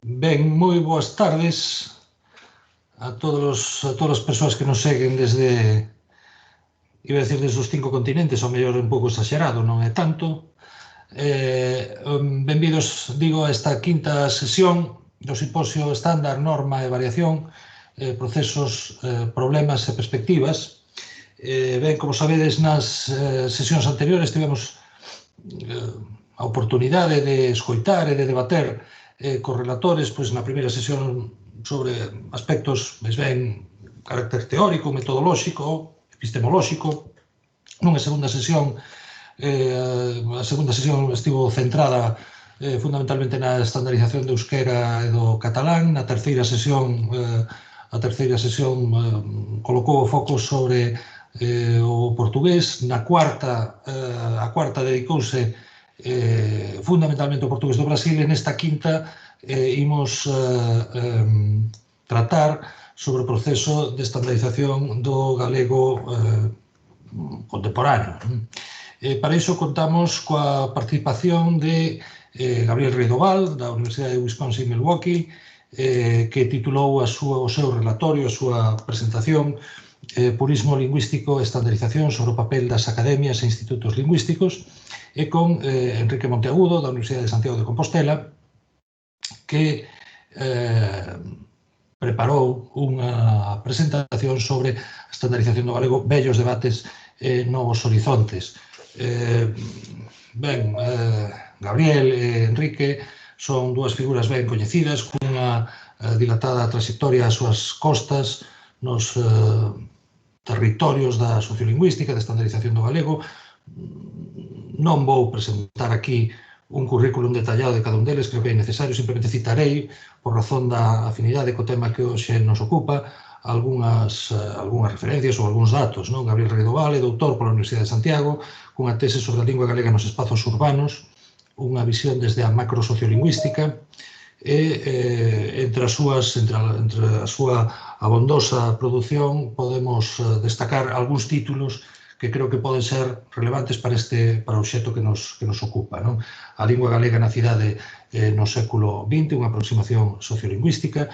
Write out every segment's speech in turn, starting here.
Ben, moi boas tardes a todas as persoas que nos seguen desde, iba a decir, desde os 5 continentes, ao mellor un pouco exagerado, non é tanto. Benvidos, digo, a esta quinta sesión do simposio estándar, norma e variación, procesos, problemas e perspectivas. Ben, como sabedes, nas sesións anteriores tivemos a oportunidade de escoitar e de debater cos relatores, pois na primeira sesión sobre aspectos, máis ben, carácter teórico, metodolóxico, epistemolóxico. Nunha segunda sesión, a segunda sesión estivo centrada fundamentalmente na estandarización do euskera e do catalán. Na terceira sesión, colocou o foco sobre o portugués. Na cuarta, a cuarta dedicouse fundamentalmente ao portugués do Brasil, e nesta quinta imos tratar sobre o proceso de estandarización do galego contemporáneo. Para iso contamos coa participación de Gabriel Redoval, da Universidade de Wisconsin-Milwaukee, que titulou o seu relatorio, a súa presentación, Purismo lingüístico e estandarización sobre o papel das academias e institutos lingüísticos, e con Enrique Monteagudo, da Universidade de Santiago de Compostela, que preparou unha presentación sobre a estandarización do galego, vellos debates e novos horizontes. Ben, Gabriel e Enrique son dúas figuras ben coñecidas, cunha dilatada trayectoria ás súas costas nos territorios da sociolingüística, da estandarización do galego. Non vou presentar aquí un currículum detallado de cada un deles, creo que é necesario, simplemente citarei, por razón da afinidade co tema que hoxe nos ocupa, algunhas referencias ou algúns datos. Gabriel Redoval é doutor pola Universidade de Santiago, cunha tese sobre a lingua galega nos espazos urbanos, unha visión desde a macrosociolingüística, e entre a súa abondosa produción podemos destacar algúns títulos que creo que poden ser relevantes para o obxecto que nos ocupa. A lingua galega na cidade no século XX, unha aproximación sociolingüística.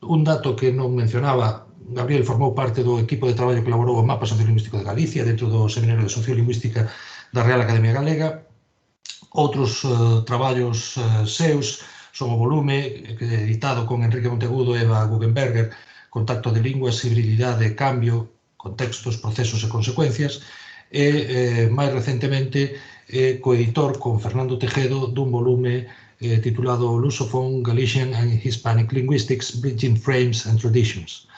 Un dato que non mencionaba, Gabriel formou parte do equipo de traballo que elaborou o Mapa Sociolingüístico de Galicia dentro do Seminario de Sociolingüística da Real Academia Galega. Outros traballos seus son o volume editado con Enrique Monteagudo e Eva Guggenberger, Contacto de linguas, hibrididade e cambio, contextos, procesos e consecuencias, e máis recentemente coeditor con Fernando Tejedo dun volume titulado Lusophone, Galician and Hispanic Linguistics, Bridging Frames and Traditions.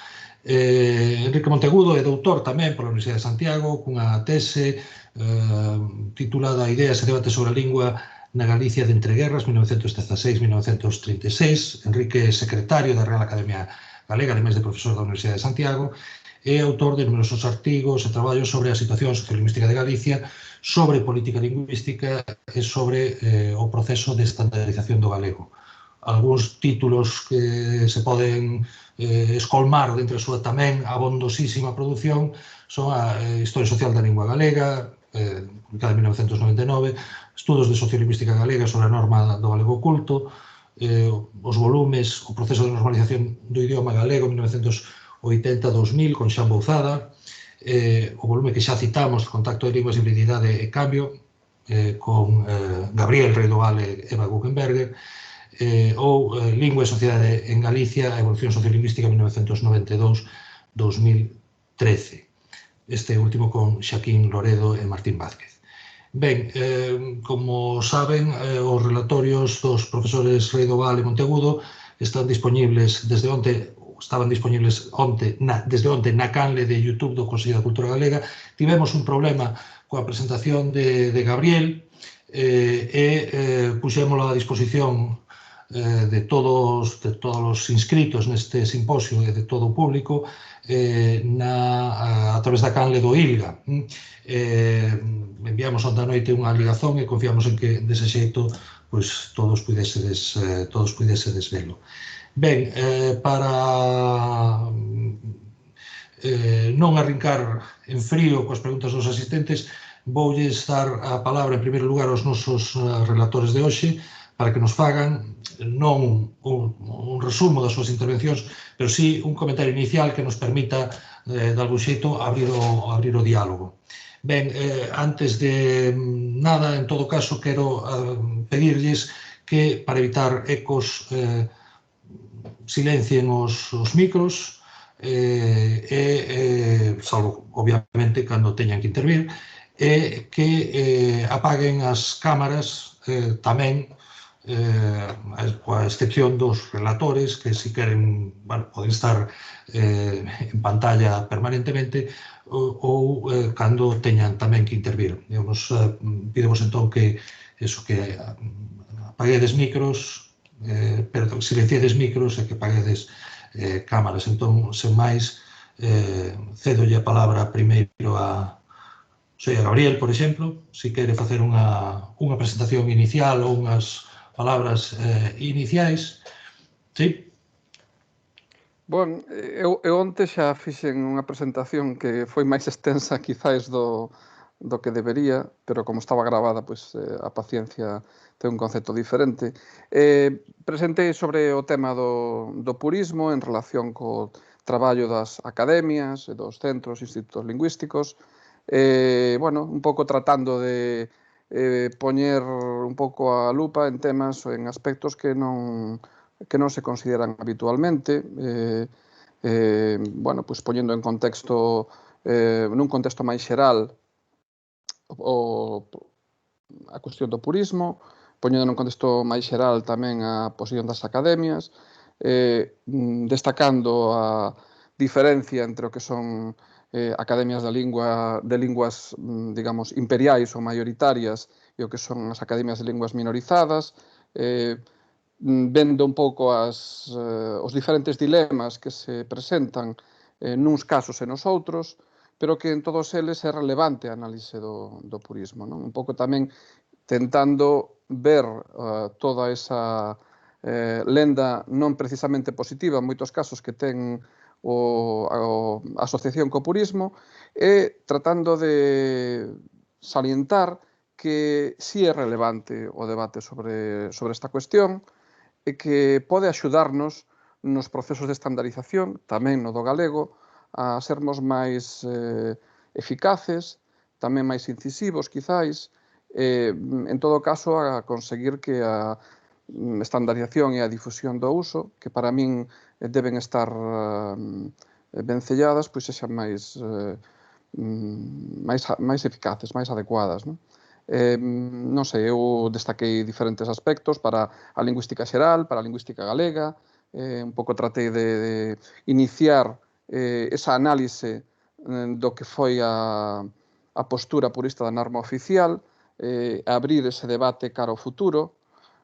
Enrique Monteagudo é doutor tamén pola Universidade de Santiago, cunha tese titulada Ideas e debates sobre a lingua na Galicia de entreguerras, 1916-1936. Enrique é secretario da Real Academia Galega, ademais de profesor da Universidade de Santiago, é autor de numerosos artigos e traballos sobre a situación sociolingüística de Galicia, sobre política lingüística e sobre o proceso de estandarización do galego. Algúns títulos que se poden escolmar dentro da súa tamén abondosísima produción son a Historia Social da Lingua Galega, publicada en 1999, Estudos de Sociolingüística Galega sobre a norma do galego oculto, os volumes O proceso de normalización do idioma galego, 1980-2000, con Xan Bouzada, o volume que xa citamos, Contacto de linguas, hibrididade e cambio, con Gabriel Redoval e Eva Guggenberger, ou Lingua e sociedade en Galicia, a evolución sociolingüística 1992-2013. Este último con Xaquín Loredo e Martín Vázquez. Ben, como saben, os relatorios dos profesores Redoval e Monteagudo están disponibles desde onte, estaban disponibles desde onte na canle de YouTube do Consello da Cultura Galega. Tivemos un problema coa presentación de Gabriel e puxémosla a disposición de todos os inscritos neste simposio e de todo o público a través da canle do ILGA. Enviamos onte a noite unha ligazón e confiamos en que dese xeito todos puidesedes velo. Ben, para non arrincar en frío coas preguntas dos asistentes, voulles dar a palabra en primeiro lugar aos nosos relatores de hoxe para que nos fagan non un resumo das súas intervencións, pero sí un comentario inicial que nos permita, de algún xeito, abrir o diálogo. Ben, antes de nada, en todo caso, quero pedirlles que, para evitar ecos, silencien os micros, salvo, obviamente, cando teñan que intervir, e que apaguen as cámaras tamén, coa excepción dos relatores, que si queren, bueno, poden estar en pantalla permanentemente, ou cando teñan tamén que intervir. Pidemos entón que apaguedes micros, perdón, silenciedes micros e que apaguedes cámaras. Entón, sen máis, cedolle a palabra primeiro a Gabriel, por exemplo, se quere facer unha presentación inicial ou unhas palabras iniciais. Sí? Bon, eu onte xa fixen unha presentación que foi máis extensa quizáis do que debería, pero como estaba gravada, pois a paciencia ten un concepto diferente. Presentei sobre o tema do purismo en relación co traballo das academias e dos centros, institutos lingüísticos, bueno, un pouco tratando de poñer un pouco a lupa en temas ou en aspectos que non se consideran habitualmente, bueno, pois poñendo en contexto, nun contexto máis xeral, a cuestión do purismo, poñendo nun contexto máis xeral tamén a posición das academias, destacando a diferencia entre o que son academias de linguas, digamos, imperiais ou maioritarias e o que son as academias de linguas minorizadas, vendo un pouco os diferentes dilemas que se presentan nuns casos e nos outros, pero que en todos eles é relevante a análise do purismo, non? Un pouco tamén tentando ver toda esa lenda non precisamente positiva, en moitos casos, que ten a asociación co purismo, e tratando de salientar que sí é relevante o debate sobre esta cuestión e que pode axudarnos nos procesos de estandarización, tamén no do galego, a sermos máis eficaces, tamén máis incisivos, quizáis, en todo caso, a conseguir que a estandarización e a difusión do uso, que para min deben estar vencelladas, pois sexan máis eficaces, máis adecuadas, non? Non sei, eu destaquei diferentes aspectos para a lingüística xeral, para a lingüística galega, un pouco tratei de iniciar esa análise do que foi a postura purista da norma oficial, abrir ese debate cara ao futuro,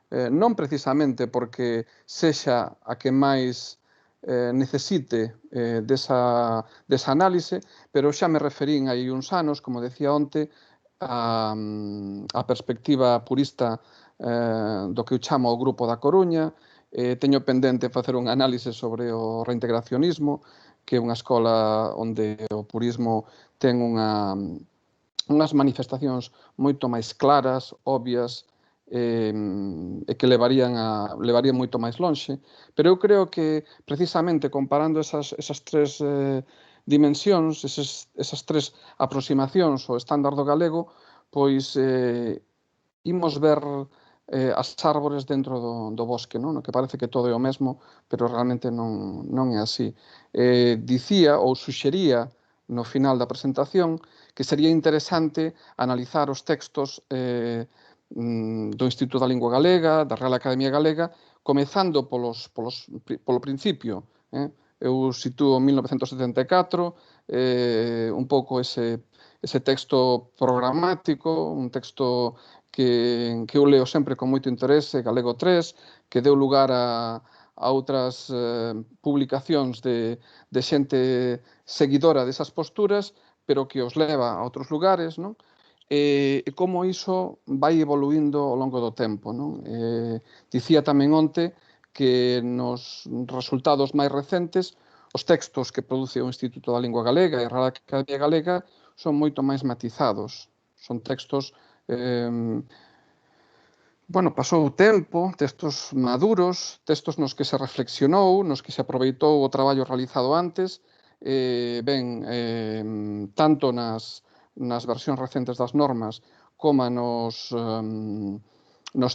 non precisamente porque sexa a que máis necesite desa análise, pero xa me referín hai uns anos, como decía onte, a perspectiva purista do que eu chamo o Grupo da Coruña. Teño pendente facer un análise sobre o reintegracionismo, que é unha escola onde o purismo ten unhas manifestacións moito máis claras, obvias, e que levarían moito máis lonxe. Pero eu creo que, precisamente, comparando esas tres dimensións, esas tres aproximacións ao estándar do galego, pois imos ver as árbores dentro do bosque, non? Que parece que todo é o mesmo, pero realmente non é así. Dicía ou suxería no final da presentación que sería interesante analizar os textos do Instituto da Lingua Galega, da Real Academia Galega, comezando polo principio. Eu sitúo 1974, un pouco ese texto programático, un texto que eu leo sempre con moito interese, Galego 3, que deu lugar a outras publicacións de xente seguidora desas posturas, pero que os leva a outros lugares, non? E como iso vai evoluindo ao longo do tempo, non? Dicía tamén onte que nos resultados máis recentes os textos que produce o Instituto da Lingua Galega e a Real Academia Galega son moito máis matizados. Son textos, bueno, pasou o tempo, textos maduros, textos nos que se reflexionou, nos que se aproveitou o traballo realizado antes, tanto nas versións recentes das normas como nos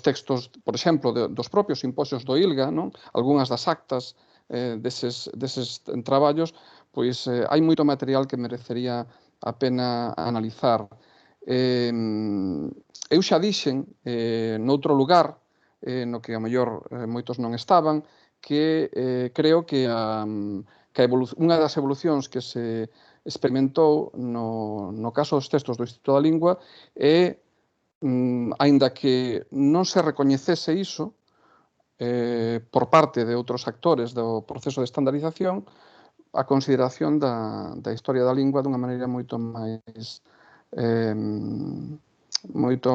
textos, por exemplo, dos propios simposios do ILGA, non? Algúnas das actas deses traballos, pois hai moito material que merecería a pena analizar. Eu xa dixen noutro lugar, no que a mellor moitos non estaban, que creo que unha das evolucións que se experimentou no caso dos textos do Instituto da Lingua é, aínda que non se recoñecese iso por parte de outros actores do proceso de estandarización, a consideración da historia da lingua dunha maneira moito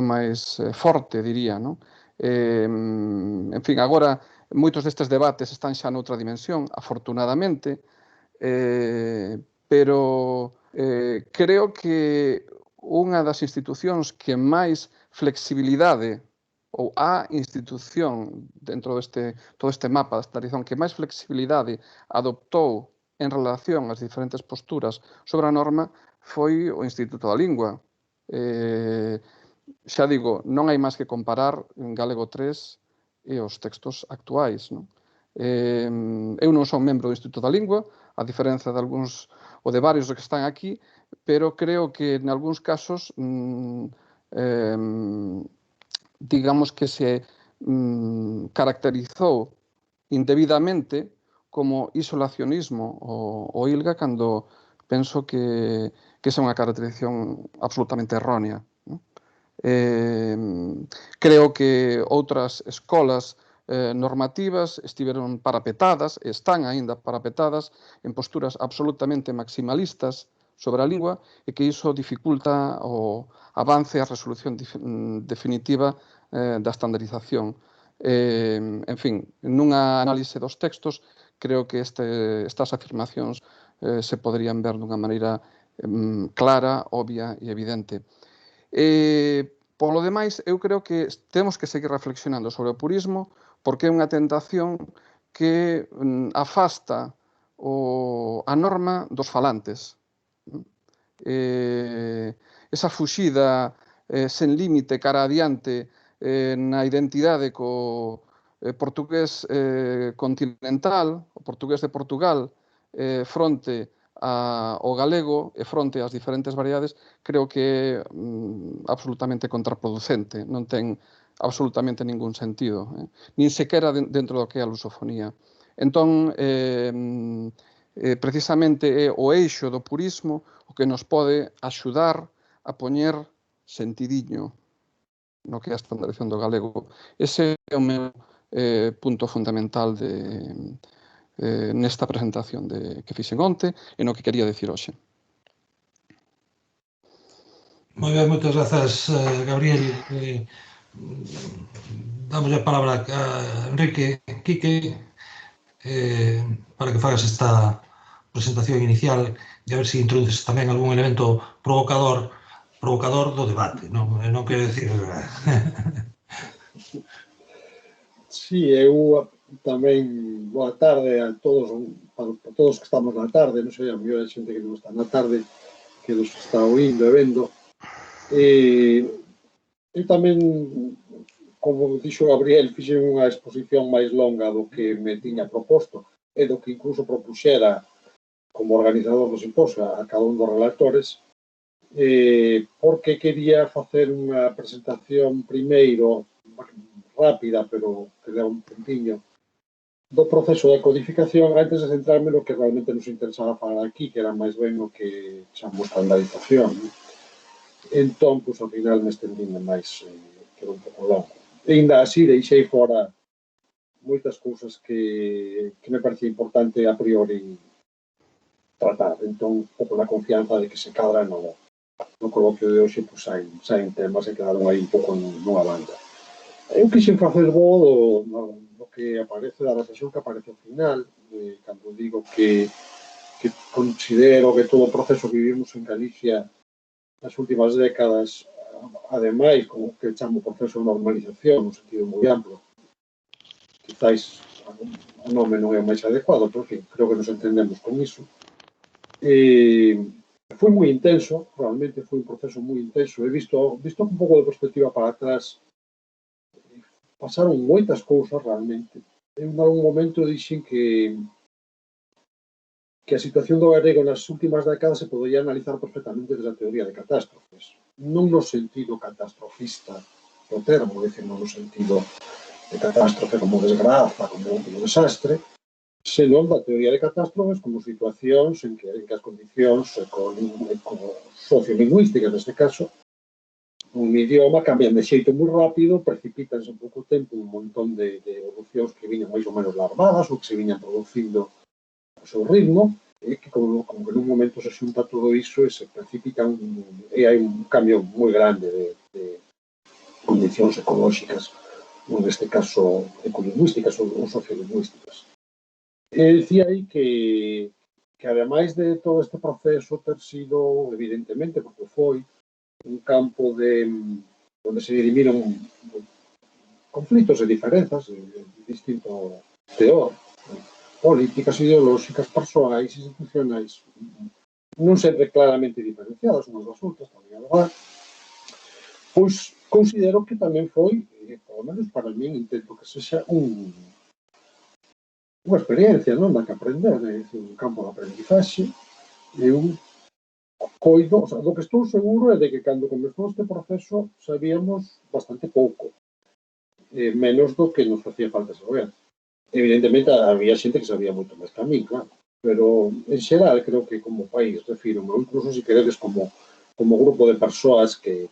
máis forte, diría, non? En fin, agora moitos destes debates están xa noutra dimensión, afortunadamente, pero creo que unha das institucións que máis flexibilidade, ou a institución dentro todo este mapa da estandarización que máis flexibilidade adoptou en relación ás diferentes posturas sobre a norma foi o Instituto da Lingua. Xa digo, non hai máis que comparar en Galego 3 e os textos actuais, non? Eu non son membro do Instituto da Lingua, a diferenza de algúns ou de varios que están aquí, pero creo que en algúns casos digamos que se caracterizou indebidamente como isolacionismo o ILGA cando penso que esa é unha caracterización absolutamente errónea. Creo que outras escolas normativas estiveron parapetadas, e están aínda parapetadas, en posturas absolutamente maximalistas sobre a lingua e que iso dificulta o avance a resolución definitiva da estandarización. En fin, nunha análise dos textos, creo que estas afirmacións se poderían ver dunha maneira clara, obvia e evidente. Polo demais, eu creo que temos que seguir reflexionando sobre o purismo porque é unha tentación que afasta a norma dos falantes. Esa fuxida sen límite cara adiante na identidade co portugués continental, o portugués de Portugal, fronte ao galego e fronte ás diferentes variedades, creo que é absolutamente contraproducente, non ten absolutamente ningún sentido, nin sequera dentro do que é a lusofonía. Entón, precisamente é o eixo do purismo o que nos pode axudar a poñer sentidiño no que é a estandarización do galego. Ese é o meu punto fundamental nesta presentación que fixen onte e no que quería dicir hoxe. Moi ben, moitas grazas, Gabriel. Damos a palabra a Enrique Quique para que fagas esta presentación inicial e a ver se introduces tamén algún elemento provocador do debate, non quero dicir... Sí, eu tamén boa tarde a todos, para todos que estamos na tarde, non sei, a mellor a xente que non está na tarde, que nos está oindo e vendo. Eu tamén, como dixo Gabriel, fixen unha exposición máis longa do que me tiña proposto e do que incluso propuxera como organizador do simposio a cada un dos relatores, porque quería facer unha presentación primeiro rápida, pero que leva un puntiño, do proceso de codificación antes de centrarme no que realmente nos interesaba falar aquí, que era máis ben o que chamamos estandarización. Entón, pois, ao final me estendíme máis, que era un pouco longo. E ainda así deixei fora moitas cousas que me parecía importante a priori tratar. Entón, un pouco na confianza de que se cadra no coloquio de hoxe, pois, saen temas e quedaron aí un pouco nunha banda. Eu quixen facer bo do que aparece, da reflexión que aparece ao final, cando digo que considero que todo o proceso que vivimos en Galicia nas últimas décadas ademais, como que chamo proceso de normalización, no sentido moi amplo, quizáis o nome non é o máis adecuado, pero, en fin, creo que nos entendemos con iso. Foi moi intenso, realmente foi un proceso moi intenso. He visto un pouco de perspectiva para atrás, pasaron moitas cousas realmente. En algún momento dixen que a situación do galego nas últimas décadas se podería analizar perfectamente desde a teoría de catástrofes. Non no sentido catastrofista do termo, é dicir, non no sentido de catástrofe como desgraza, como desastre, senón da teoría de catástrofes como situacións en que as condicións sociolingüísticas, neste caso, un idioma cambian de xeito moi rápido, precipítanse en pouco tempo un montón de evolucións que viñan máis ou menos larvadas ou que se viñan producindo ao seu ritmo, e que como que nun momento se xunta todo iso e se precipita e hai un cambio moi grande de condicións ecolóxicas, neste caso ecolingüísticas ou sociolingüísticas. E dicía aí que ademais de todo este proceso ter sido, evidentemente, porque foi un campo onde se dirimiron conflitos e diferenzas de distinto teor, políticas, ideolóxicas, persoais, institucionais, non sempre claramente diferenciadas unhas das outras, tamén é verdade, pois considero que tamén foi, polo menos para min, intento que sexa unha experiencia, non? Da que aprender, é dicir, un campo de aprendizaxe, e un coido, o sea, do que estou seguro é de que cando comezou este proceso sabíamos bastante pouco, menos do que nos facía falta saber. Evidentemente, había xente que sabía moito máis que a min, claro, pero, en xeral, creo que como país, refiro-me, ou incluso, se queredes, como grupo de persoas que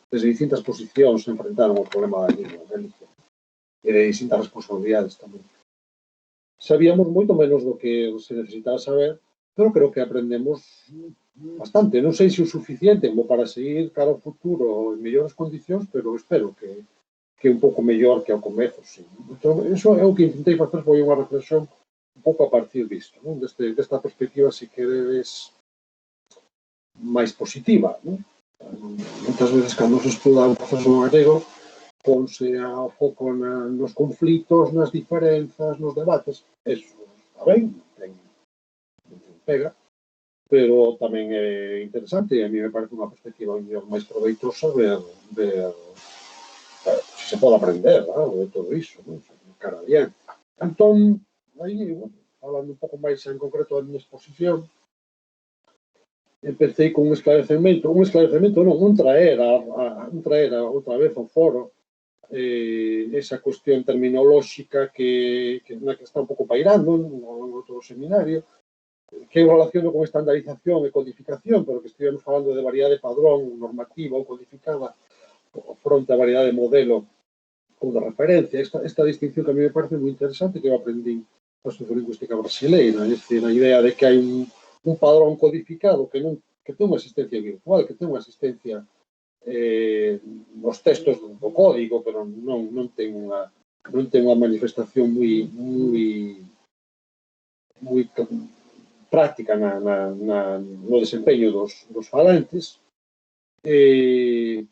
desde distintas posicións se enfrentaron ao problema da lingua en Galicia, e de distintas responsabilidades tamén. Sabíamos moito menos do que se necesitaba saber, pero creo que aprendemos bastante. Non sei se o suficiente como para seguir cara ao futuro en mellores condicións, pero espero que un pouco mellor que ao comezo, sí. Entón, iso é o que intentei facer, foi unha reflexión un pouco a partir disto, non? Desta perspectiva, se queredes, máis positiva, non? Moitas veces, cando se estuda o proceso galego, ponse a foco nos conflitos, nas diferenzas, nos debates. Eso está ben, pega, pero tamén é interesante, e a mí me parece unha perspectiva máis proveitosa ver se pode aprender, de todo iso, cara adiante. Entón, aí, falando un pouco máis en concreto da miña exposición, empecé con un esclarecemento non, un traer outra vez ao foro esa cuestión terminolóxica na que está un pouco pairando no todo o seminario, que eu relaciono con estandarización e codificación, pero que estivemos falando de variedade padrón, normativa ou codificada, fronte a variedade de modelo ou de referencia. Esta distinción que a mí me parece moi interesante, que eu aprendí na sociolingüística brasileira, é dicir, a idea de que hai un padrón codificado que ten unha existencia virtual, que ten unha existencia nos textos do código, pero non ten unha manifestación moi práctica no desempeño dos falantes. E,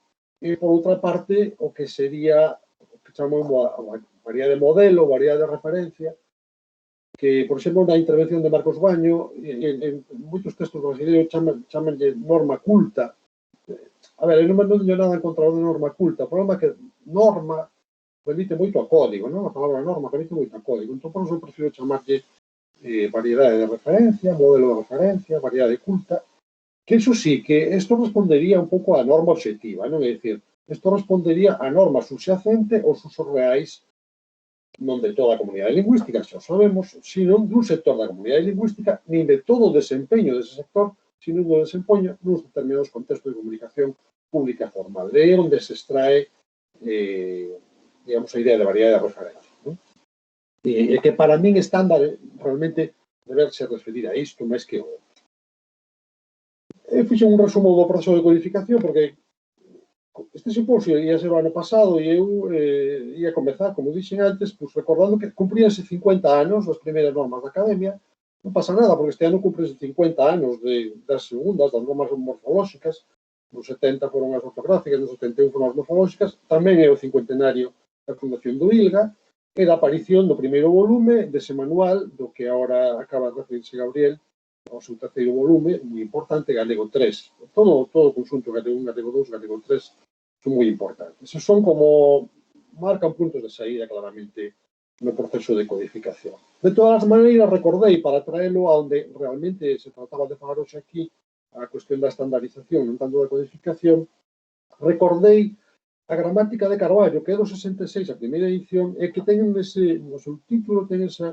por outra parte, o que sería o que chamamos a variedade de modelo, variedade de referencia, que, por exemplo, na intervención de Marcos Baño, en moitos textos brasileiros chamanlle norma culta. A ver, non teño nada en contra da norma culta. O problema é que norma remite moito a código, non? A palabra norma remite moito a código. Entón, por iso eu prefiro chamarlle variedade de referencia, modelo de referencia, variedade culta, que iso sí, que isto respondería un pouco á norma obxectiva, non? É dicir, isto respondería á norma subxacente aos usos reais non de toda a comunidade lingüística, xa o sabemos, sino dun sector da comunidade lingüística, nin de todo o desempeño dese sector, sino do desempeño nos determinados contextos de comunicación pública formal. De aí onde se extrae, digamos, a idea de variedade de referencia, non? E que para min estándar realmente deberse referir a isto máis que o outro. Fixen un resumo do proceso de codificación porque este simposio ia ser o ano pasado e eu ia comezar, como dixen antes, pues, recordando que cumpríanse 50 anos das primeiras normas da Academia. Non pasa nada, porque este ano cumprense 50 anos das segundas, das normas morfolóxicas, nos 70 foron as ortográficas, nos 71 foron as morfolóxicas, tamén é o cincuentenario da fundación do ILGA, e da aparición do primeiro volume dese manual, do que agora acaba de referirse Gabriel, o seu terceiro volume, moi importante, Galego 3. Todo o conxunto Galego 1, Galego 2, Galego 3 son moi importantes. Esos son como, marcan puntos de saída claramente no proceso de codificación. De todas as maneiras, recordei, para traelo a onde realmente se trataba de falar hoxe aquí, a cuestión da estandarización, non tanto da codificación, recordei a gramática de Carballo, que é do 66, a primeira edición, e que ten no seu título, ten esa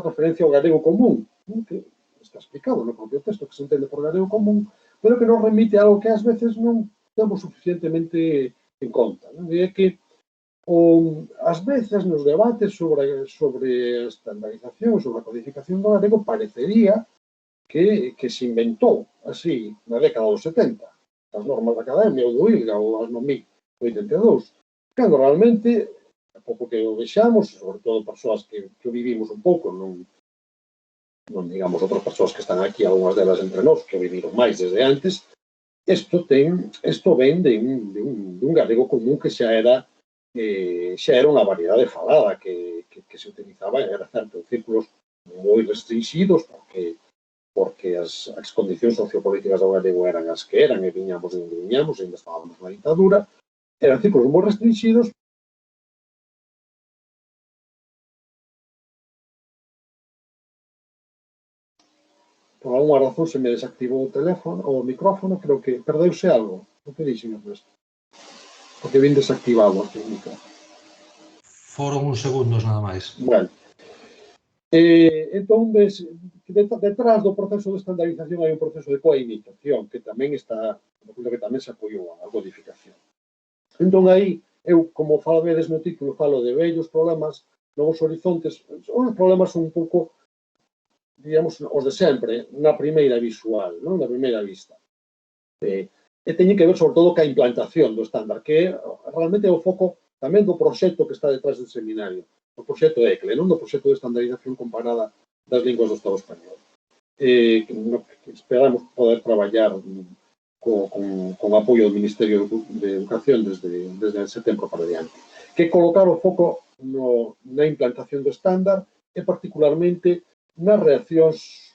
referencia ao galego común, que está explicado no propio texto, que se entende por galego común, pero que nos remite a algo que ás veces non temos suficientemente en conta. E é que ás veces nos debates sobre a estandarización, sobre a codificación do galego, parecería que se inventou así na década dos 70, as normas da Academia, ou do ILGA, ou as no 82, cando realmente, a pouco que o vexamos, sobre todo persoas que vivimos un pouco, non digamos outras persoas que están aquí, algunhas delas entre nós, que viviron máis desde antes, isto ven dun galego común que xa era unha variedade falada, que se utilizaba, era certo, en círculos moi restringidos, porque as condicións sociopolíticas do galego eran as que eran, e viñamos, ainda estábamos na ditadura, eran círculos moi restringidos. Por alguma razón se me desactivou o teléfono, o micrófono, creo que perdeuse algo. O que dixen, Ernesto? Porque vin desactivado aquí o micrófono. Foron uns segundos nada máis. Bueno. Entón, detrás do proceso de estandarización hai un proceso de coimitación que tamén está, que tamén se apoiou a codificación. Entón, aí, eu, como vedes no título, falo de vellos problemas, novos horizontes. Os problemas son un pouco, digamos, os de sempre, na primeira visual, non? Na primeira vista. E teñen que ver, sobre todo, ca implantación do estándar, que realmente é o foco tamén do proxecto que está detrás do seminario, do proxecto ECLE, non do proxecto de estandarización comparada das linguas do Estado español. Esperamos poder traballar con apoio do Ministerio de Educación desde setembro para diante, que colocar o foco na implantación do estándar e particularmente nas reaccións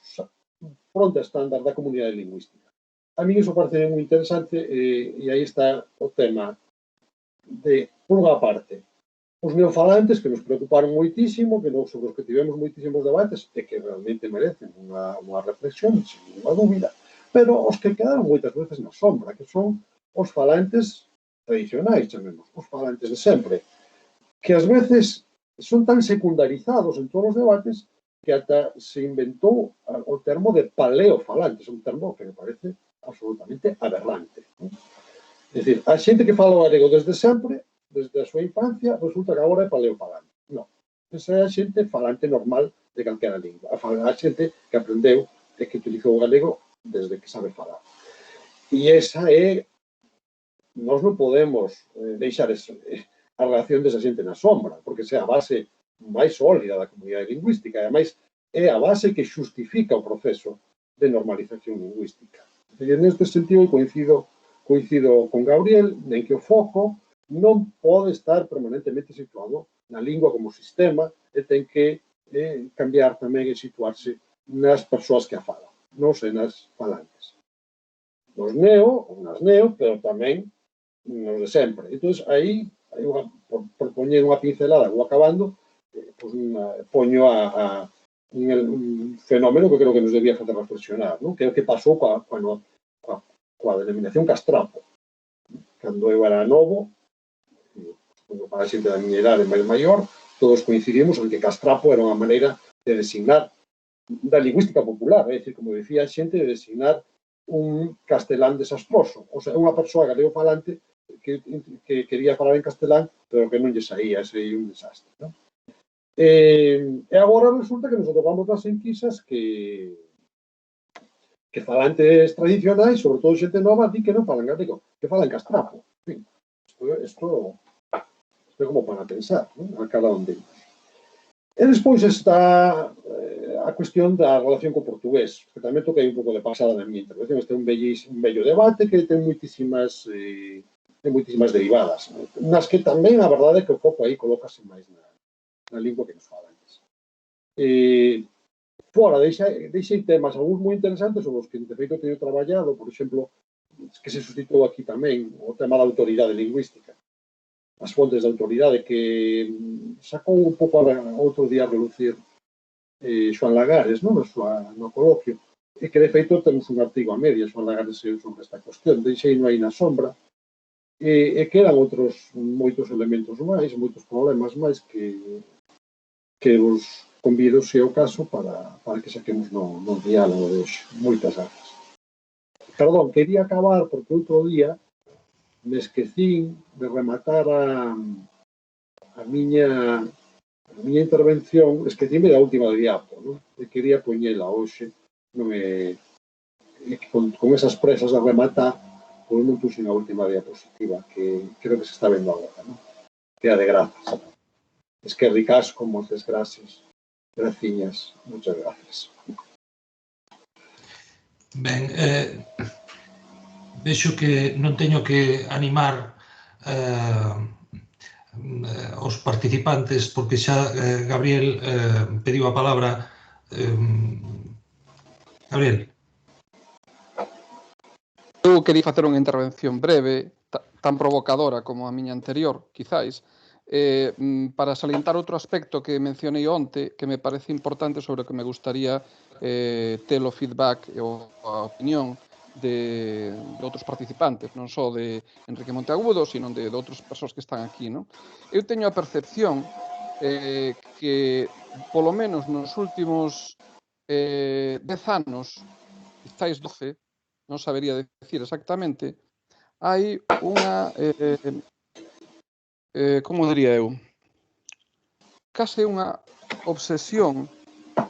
fronte ao estándar da comunidade lingüística. A mí iso parece moi interesante e aí está o tema de, por unha parte, os neofalantes que nos preocuparon moitísimo, sobre os que tivemos moitísimos debates e que realmente merecen unha reflexión, sin ninguna dúbida, pero os que quedaron moitas veces na sombra, que son os falantes tradicionais, chamemos, os falantes de sempre, que ás veces son tan secundarizados en todos os debates que ata se inventou o termo de paleofalantes, un termo que me parece absolutamente aberrante. É dicir, a xente que fala o galego desde sempre, desde a súa infancia, resulta que agora é paleofalante. Non. Esa é a xente falante normal de calquera lingua. A xente que aprendeu e que utilizou o galego desde que sabe falar. E esa é... Nós non podemos deixar a relación desa xente na sombra, porque esa é a base máis sólida da comunidade lingüística, e ademais é a base que xustifica o proceso de normalización lingüística. E neste sentido coincido con Gabriel en que o foco non pode estar permanentemente situado na lingua como sistema e ten que cambiar tamén e situarse nas persoas que a falan, non e nas falantes. Nos nas neo, pero tamén nos de sempre. Entón, aí, por poñer unha pincelada, vou acabando, poño un fenómeno que creo que nos debía facer reflexionar, non? Que é o que pasou coa denominación castrapo. Cando eu era novo, para a xente da miña idade máis maior, todos coincidimos en que castrapo era unha maneira de designar da lingüística popular, é dicir, como decía a xente, de designar un castelán desastroso, ou sea, unha persoa galego falante que quería falar en castelán, pero que non lle saía, ese un desastre, non? E agora resulta que nos atopamos nas enquisas que falantes tradicionais, sobre todo xente nova, di que non falan galego, que falan castrapo. En fin, isto é como para pensar, non? A cada onde. E despois está a cuestión da relación co portugués, que tamén toquei un pouco de pasada na minha intervención. Este é un bello debate que ten moitísimas derivadas, nas que tamén a verdade é que o foco aí colócase máis na lingua que nos falantes. Fora, deixei temas algúns moi interesantes sobre os que de feito teño traballado, por exemplo, que se suscitou aquí tamén, o tema da autoridade lingüística, as fontes de autoridade que sacou un pouco outro día a relucir Xoán Lagares, no coloquio, e que de feito temos un artigo a media, Xoán Lagares sobre esta cuestión, deixei no aí na sombra, e quedan outros moitos elementos máis, moitos problemas máis que os convido, se é o caso, para que saquemos no diálogo de hoxe. Moitas grazas. Perdón, quería acabar porque outro día me esquecín de rematar a miña intervención, esquecíme da última diapo, non? E quería poñela hoxe, con esas presas de rematar, pois non puse na última diapositiva, que creo que se está vendo agora, non? Que é a de grazas. Es que ricas como desgracias. Graciñas, muchas gracias. Ben, vexo que non teño que animar os participantes porque xa Gabriel pediu a palabra. Gabriel. Eu quería facer unha intervención breve, tan provocadora como a miña anterior, quizáis, para salientar outro aspecto que mencionei onte, que me parece importante, sobre o que me gustaría ter o feedback ou a opinión de outros participantes, non só de Enrique Monteagudo, sino de outras persoas que están aquí, non? Eu teño a percepción que, polo menos nos últimos 10 anos, quizáis 12, non sabería decir exactamente, hai unha, como diría eu, case unha obsesión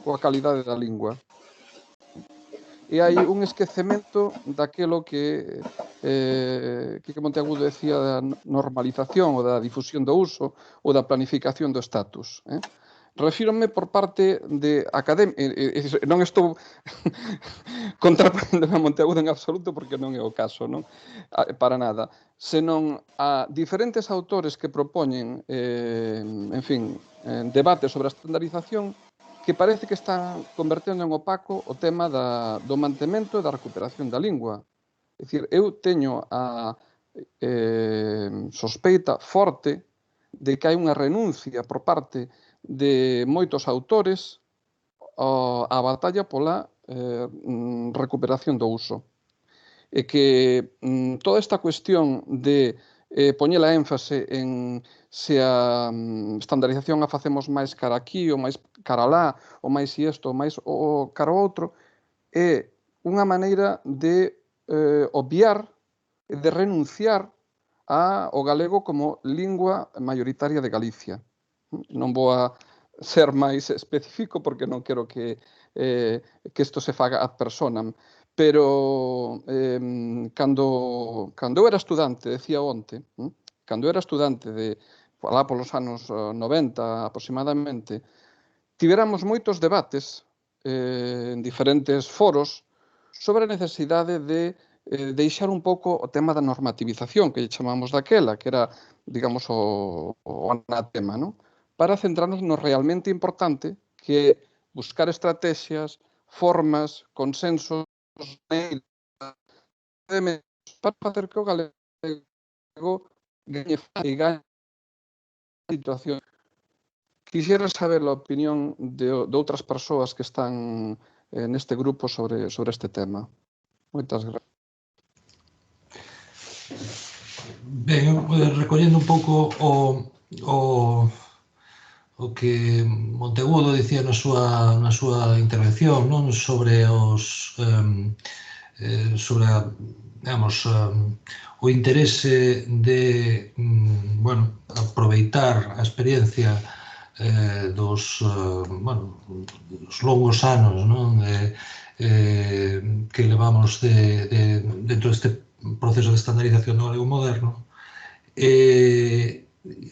coa calidade da lingua. E hai un esquecemento daquelo que Quique Monteagudo decía da normalización ou da difusión do uso ou da planificación do status. Refírome por parte de académicos, non estou contrapondo a Monteagudo en absoluto porque non é o caso, non? Para nada, senón a diferentes autores que propoñen, en fin, debates sobre a estandarización que parece que están convertendo en opaco o tema do mantemento e da recuperación da lingua. É dicir, eu teño a sospeita forte de que hai unha renuncia por parte de moitos autores á batalla pola recuperación do uso. E que toda esta cuestión de poñer a énfase en se a estandarización a facemos máis cara aquí ou máis cara lá, ou máis isto ou máis o cara outro, é unha maneira de obviar e de renunciar ao galego como lingua maioritaria de Galicia. Non vou a ser máis específico porque non quero que isto se faga ad personam, pero cando eu era estudante, decía onte, cando eu era estudante alá polos anos 90 aproximadamente, tiveramos moitos debates en diferentes foros sobre a necesidade de deixar un pouco o tema da normativización, que chamamos daquela, que era, digamos, o anatema, non? Para centrarnos no realmente importante, que é buscar estrategias, formas, consensos, para facer que o galego gañe situación. Quixera saber a opinión de outras persoas que están neste grupo sobre este tema. Moitas gracias. Ben, recollendo un pouco o que Monteagudo dicía na súa intervención, non, sobre sobre digamos, o interese de aproveitar a experiencia dos longos anos, non, que levamos dentro deste proceso de estandarización do galego moderno,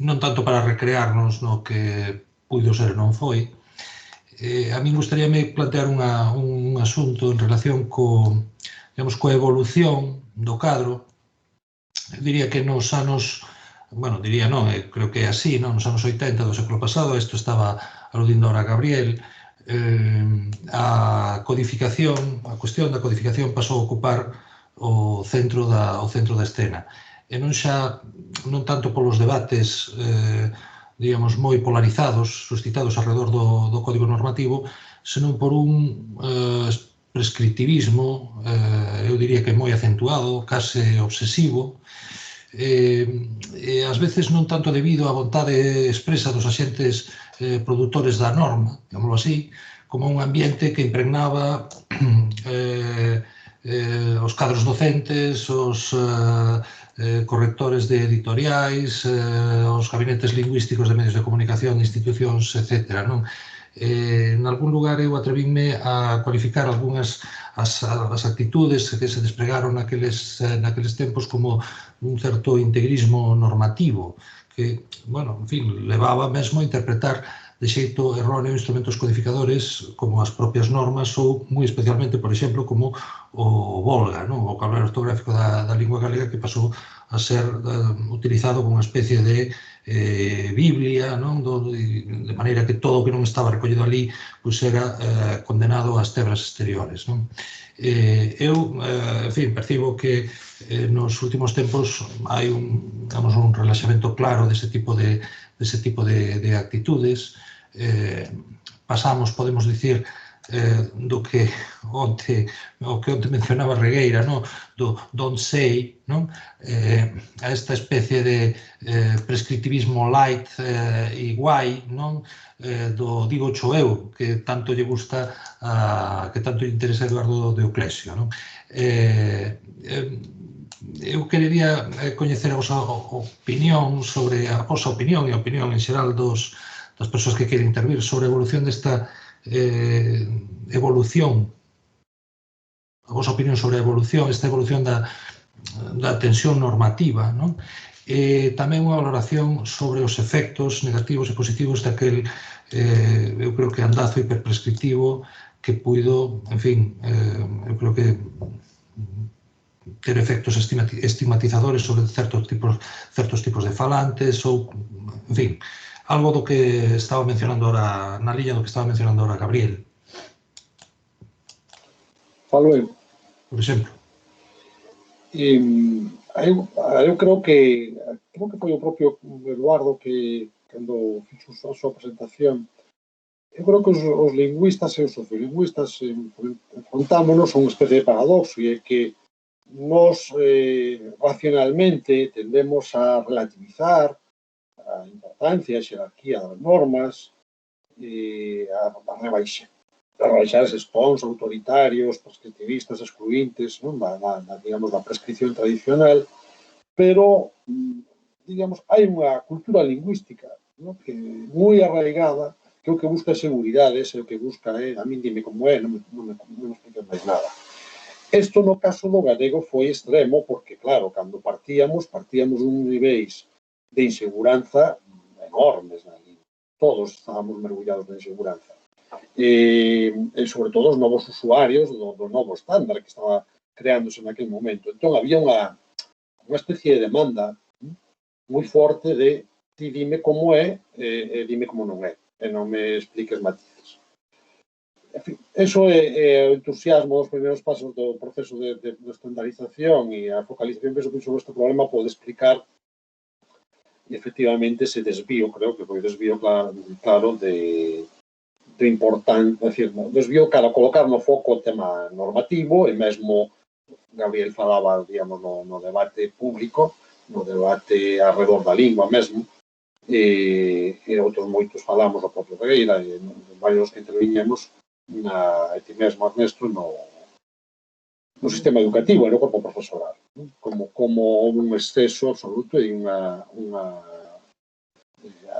non tanto para recrearnos no que puido ser e non foi, A min gustaríame plantear un asunto en relación coa evolución do cadro. Eu diría que nos anos, bueno, diría non, creo que é así, non? Nos anos 80 do século pasado, isto estaba aludindo ahora a Gabriel, a codificación, a cuestión da codificación pasou a ocupar o centro da escena. E non non tanto polos debates, digamos, moi polarizados, suscitados alrededor do código normativo, senón por un prescriptivismo, eu diría que moi acentuado, case obsesivo, ás veces non tanto debido á vontade expresa dos axentes produtores da norma, digámoslo así, como un ambiente que impregnaba os cadros docentes, os correctores de editoriais, os gabinetes lingüísticos de medios de comunicación, de institucións, etc. En algún lugar eu atrevíme a cualificar algunhas as actitudes que se despregaron naqueles tempos como un certo integrismo normativo que, bueno, en fin, levaba mesmo a interpretar de xeito erróneo instrumentos codificadores como as propias normas ou, moi especialmente, por exemplo, como o Volga, o vocabulario ortográfico da lingua galega, que pasou a ser utilizado como unha especie de Biblia, de maneira que todo o que non estaba recollido ali era condenado ás tebras exteriores. Eu, en fin, percibo que nos últimos tempos hai un relaxamento claro dese tipo de actitudes. Pasamos, podemos dicir, do que onte mencionaba Regueira, do don't say, a esta especie de prescriptivismo light e guai, do digo cho eu, que tanto lle gusta, que tanto lle interesa a Eduardo Dioclesio. Eu querería coñecer a vosa opinión sobre a vosa opinión e a opinión en xeral das persoas que queren intervir sobre a evolución desta evolución, a vosa opinión sobre a evolución, esta evolución da tensión normativa, e tamén unha valoración sobre os efectos negativos e positivos daquel, eu creo que andazo hiperprescriptivo que puido, en fin, eu creo que ter efectos estigmatizadores sobre certos tipos de falantes ou, en fin, algo do que estaba mencionando ahora, na liña do que estaba mencionando ahora Gabriel. Falo eu. Por exemplo. Eu creo que foi o propio Eduardo que, cando fixo a súa presentación, eu creo que os lingüistas e os sociolingüistas enfrontámonos a unha especie de paradoxo, e é que nos racionalmente tendemos a relativizar a importancia, a xerarquía das normas, a rebaixar eses tons autoritarios, prescriptivistas, excluintes, digamos, da prescripción tradicional, pero, digamos, hai unha cultura lingüística que moi arraigada, que o que busca é seguridades, o que busca é, a min dime como é, non me expliques máis nada. Isto, no caso do galego, foi extremo, porque, claro, cando partíamos dun niveis de inseguranza enormes. Todos estábamos mergullados de inseguranza. E, sobre todo, os novos usuarios do novo estándar que estaba creándose naquele momento. Entón, había unha especie de demanda moi forte de ti dime como é e dime como non é. E non me expliques matices. En fin, eso é o entusiasmo dos primeiros pasos do proceso de estandarización e a focalización que sobre este problema pode explicar efectivamente ese desvío, creo que foi desvío claro de importante, é dicir, desvío cara a colocar no foco o tema normativo e mesmo Gabriel falaba, digamos, no debate público, no debate alrededor da lingua mesmo, e outros moitos falamos do propio Regueira e varios que interviñemos e ti mesmo, Ernesto, no sistema educativo e no corpo profesoral, como un exceso absoluto e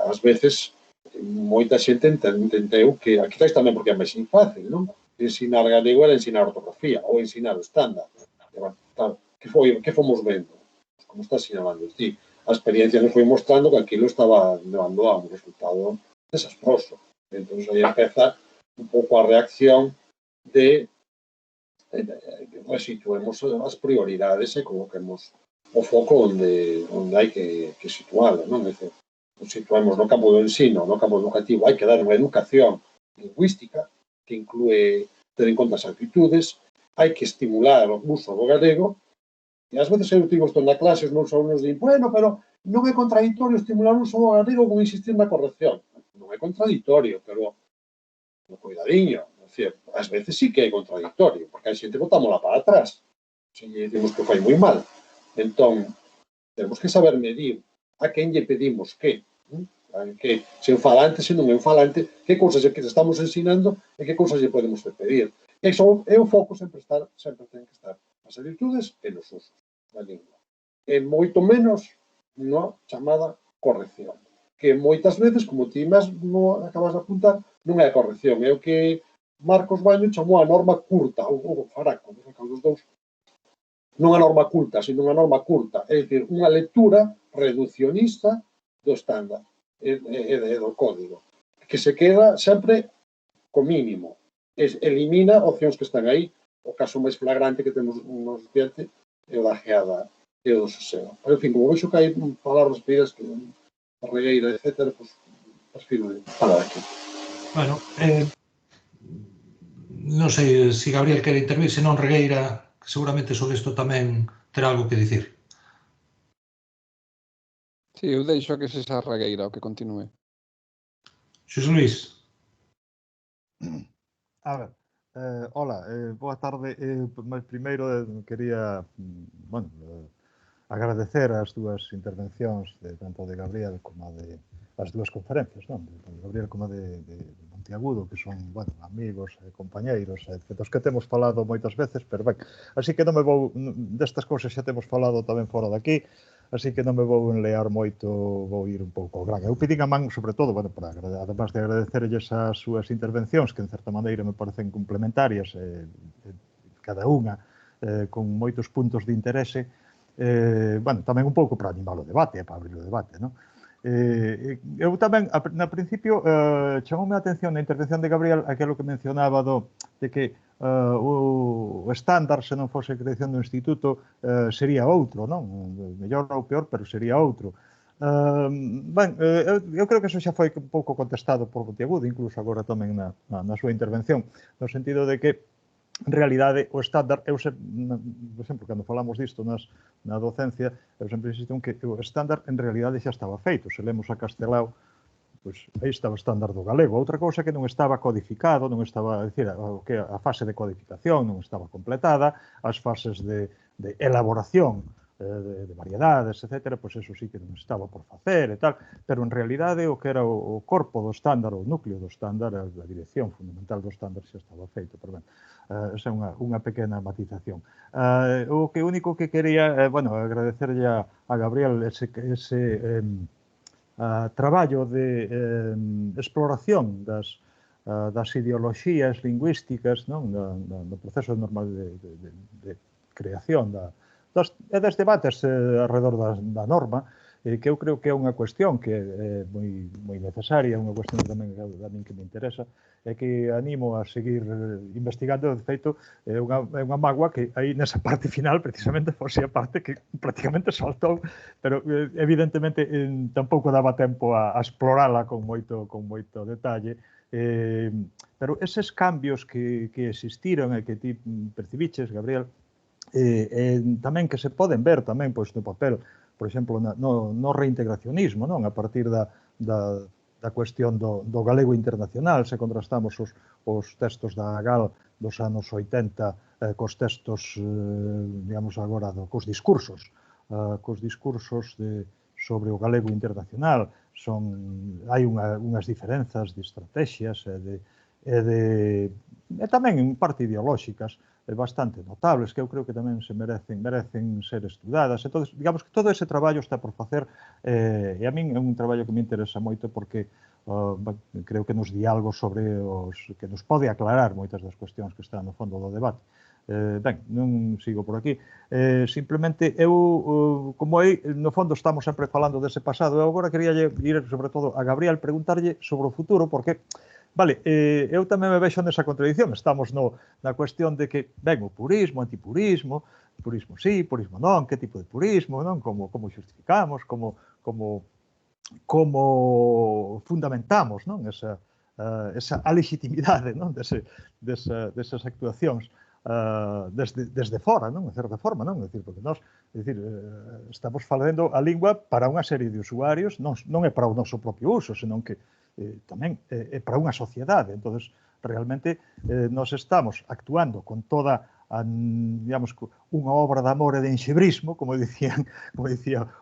ás veces moita xente entendeu que, aquí tais tamén porque é máis fácil, non? Ensinar galego era ensinar ortografía ou ensinar o estándar. Que fomos vendo? Como está sinalando? A experiencia nos foi mostrando que aquilo estaba levando a un resultado desastroso. Entón, aí empeza un pouco a reacción de situemos as prioridades e coloquemos o foco onde hai que situalo, non? É dicir, situemos no campo do ensino, no campo educativo, hai que dar unha educación lingüística que inclúe ter en conta as actitudes, hai que estimular o uso do galego, e ás veces eu digo isto na clase, os meus alumnos din, bueno, pero non é contradictorio estimular o uso do galego con insistir na corrección. Non é contradictorio, pero cuidadiño, é dicir, ás veces sí que é contradictorio, porque a xente botámola para atrás, se lle dicimos que fai moi mal. Entón, temos que saber medir a quen lle pedimos que se un falante, se non é un falante, que cousas que estamos ensinando e que cousas lle podemos pedir. E o foco sempre ten que estar nas actitudes e nos usos da lingua. E moito menos na chamada corrección, que moitas veces, como ti mesmo acabas de apuntar, non é a corrección, é o que Marcos Baño chamou a norma curta, ou faraco, dos dous. Non a norma culta, sino unha norma curta, é dicir, unha lectura reduccionista do estándar e do código, que se queda sempre co mínimo, elimina opcións que están aí. O caso máis flagrante que temos nos diante é o da geada e o do sosego. Pero, en fin, como vexo que hai palabras pedidas que a regueira, etc., pois, prefiro falar aquí. Bueno, non sei se Gabriel quere intervir, se non Regueira, seguramente sobre isto tamén terá algo que dicir. Sí, eu deixo que se xa Regueira o que continúe. Xosé Luís. A ver, hola, boa tarde. Primeiro quería, bueno, agradecer as dúas intervencións, tanto de Gabriel como de as dúas conferencias, non? De Gabriel como de Monteagudo, que son, bueno, amigos, compañeiros, dos que temos falado moitas veces, pero ben, así que non me vou, destas cousas xa temos falado tamén fora daqui, así que non me vou enlear moito, vou ir un pouco ao gran. Eu pedín a man, sobre todo, bueno, además de agradecerlles as súas intervencións, que en certa maneira me parecen complementarias, cada unha con moitos puntos de interese, bueno, tamén un pouco para animar o debate, para abrir o debate, non? Eu tamén, na principio, chamoume a atención na intervención de Gabriel aquilo que mencionaba de que o estándar, se non fose a creación do instituto, sería outro, non? Mellor ou peor, pero sería outro. Ben, eu creo que eso xa foi un pouco contestado por Monteagudo, incluso agora tamén na súa intervención, no sentido de que en realidade, o estándar, eu sempre, por exemplo, cando falamos disto na docencia, eu sempre insisto en que o estándar en realidade xa estaba feito. Se lemos a Castelao, pois aí estaba o estándar do galego. Outra cousa que non estaba codificado, non estaba, a fase de codificación non estaba completada, as fases de elaboración de variedades, etc., pois eso sí que non estaba por facer e tal, pero en realidade o que era o corpo do estándar, o núcleo do estándar, a dirección fundamental do estándar xa estaba feito, pero ben, esa é unha pequena matización. O que único que quería, bueno, agradecerlle a Gabriel ese traballo de exploración das ideoloxías lingüísticas, non, do proceso normal de creación e des debates alrededor da norma, que eu creo que é unha cuestión que é moi necesaria, unha cuestión tamén a min que me interesa, e que animo a seguir investigando. De feito, é unha mágoa que aí nesa parte final, precisamente, fose a parte que prácticamente saltou, pero evidentemente tampouco daba tempo a explorala con moito detalle. Pero eses cambios que existiron e que ti percibiches, Gabriel, tamén que se poden ver tamén pois no papel, por exemplo, no reintegracionismo, non? A partir da cuestión do galego internacional, se contrastamos os textos da GAL dos anos 80 cos textos, digamos agora, cos discursos sobre o galego internacional, hai unhas diferenzas de estrategias e tamén en parte ideolóxicas bastante notables, que eu creo que tamén se merecen ser estudadas. Entón, digamos que todo ese traballo está por facer, e a min é un traballo que me interesa moito porque creo que nos diálogos sobre que nos pode aclarar moitas das cuestións que están no fondo do debate. Ben, non sigo por aquí. Simplemente, eu, como aí, no fondo estamos sempre falando dese pasado, eu agora quería ir, sobre todo, a Gabriel, preguntarlle sobre o futuro, porque Vale, eu tamén me vexo nesa contradición. Estamos na cuestión de que, ben, o purismo, antipurismo, purismo sí, purismo non, que tipo de purismo, non? Como xustificamos, como fundamentamos, non? Esa a legitimidade, non? Desas actuacións desde fora, non? En certa forma, non? É dicir, porque nós, estamos falando a lingua para unha serie de usuarios, non é para o noso propio uso, senón que tamén é para unha sociedade. Entonces, realmente, nós estamos actuando con toda digamos, unha obra de amor e de enxebrismo, como dicía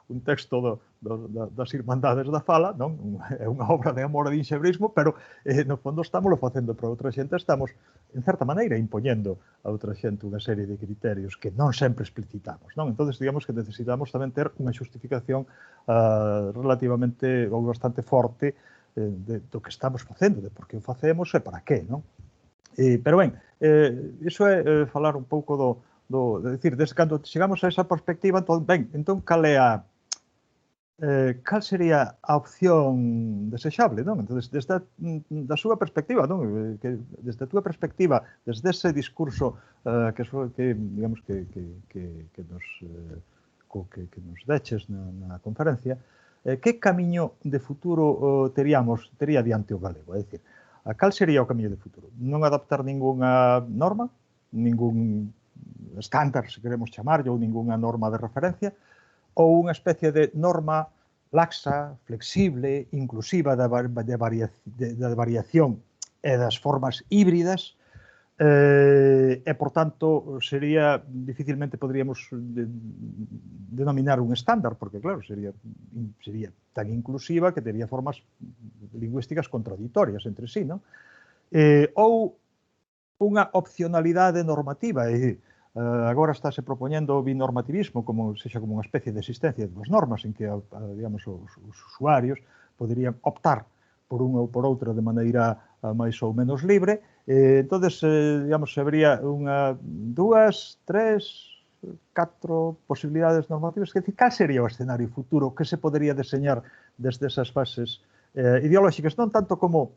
un texto das Irmandades da Fala, non? É unha obra de amor e de enxebrismo, pero no fondo estamos facendo para outra xente, estamos, en certa maneira, impoñendo a outra xente unha serie de criterios que non sempre explicitamos, non? Entón, digamos que necesitamos tamén ter unha xustificación relativamente ou bastante forte do que estamos facendo, de por que o facemos e para que, non? Pero ben, iso é falar un pouco de decir, desde cando chegamos a esa perspectiva, entón cal é cal sería a opción desexable, non? Entón, desde da súa perspectiva, non? Desde a túa perspectiva, desde ese discurso que digamos que nos deches na conferencia, que camiño de futuro tería diante o galego? É dicir, cal sería o camiño de futuro? Non adaptar ningunha norma, ningún estándar, se queremos chamarlo, ou ningunha norma de referencia, ou unha especie de norma laxa, flexible, inclusiva da variación e das formas híbridas, e, por tanto, dificilmente poderíamos denominar un estándar, porque, claro, sería tan inclusiva que tería formas lingüísticas contradictorias entre sí, non? Ou unha opcionalidade normativa, é dicir, agora estáse propoñendo o binormativismo como unha especie de existencia das normas en que, digamos, os usuarios poderían optar por unha ou por outra de maneira máis ou menos libre. Entonces, digamos, habría dúas, tres, catro posibilidades normativas. Que, cal sería o escenario futuro que se podería deseñar desde esas fases ideolóxicas, non tanto como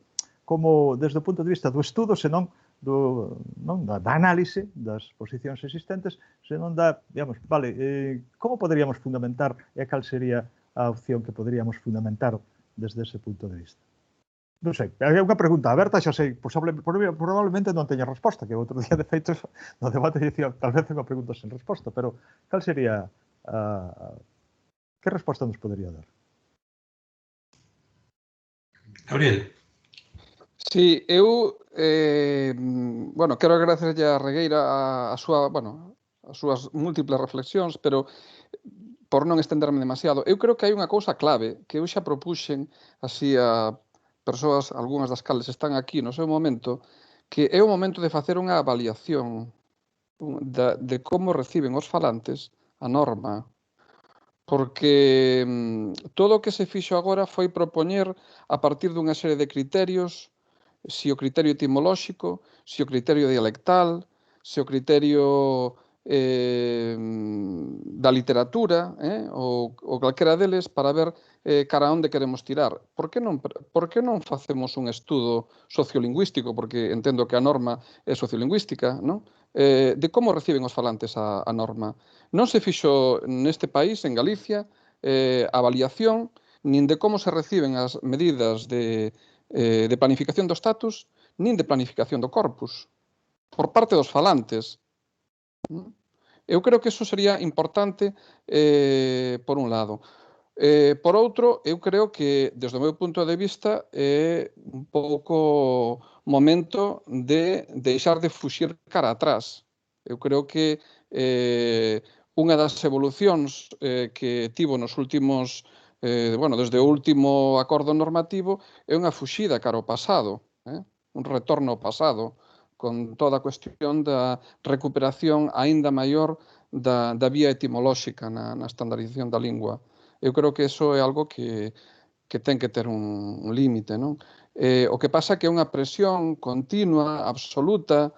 desde o punto de vista do estudo, senón da análise das posicións existentes, senón digamos, vale, como poderíamos fundamentar e cal sería a opción que poderíamos fundamentar desde ese punto de vista? Non sei, é unha pregunta aberta, xa sei, probablemente non teña resposta, que outro día, de feito, no debate dicía, tal vez é unha pregunta sen resposta, pero cal sería, que resposta nos podería dar? Gabriel. Sí, eu, quero agradecerlle a Regueira as súas múltiples reflexións, pero por non estenderme demasiado, eu creo que hai unha cousa clave que eu xa propuxen así a persoas, algunhas das cales están aquí no seu momento, que é o momento de facer unha avaliación de como reciben os falantes a norma, porque todo o que se fixo agora foi propoñer a partir dunha serie de criterios, se o criterio etimolóxico, se o criterio dialectal, se o criterio da literatura, ou calquera deles, para ver cara a onde queremos tirar. Por que non facemos un estudo sociolingüístico, porque entendo que a norma é sociolingüística, non? De como reciben os falantes a norma. Non se fixo neste país, en Galicia, avaliación nin de como se reciben as medidas de planificación do status, nin de planificación do corpus, por parte dos falantes. Eu creo que iso sería importante por un lado. Por outro, eu creo que, desde o meu punto de vista, é un pouco momento de deixar de fuxir cara atrás. Eu creo que unha das evolucións que tivo nos últimos, desde o último acordo normativo, é unha fuxida cara ao pasado, un retorno ao pasado, con toda a cuestión da recuperación aínda maior da vía etimolóxica na estandarización da lingua. Eu creo que iso é algo que ten que ter un límite, non? O que pasa é que é unha presión continua, absoluta,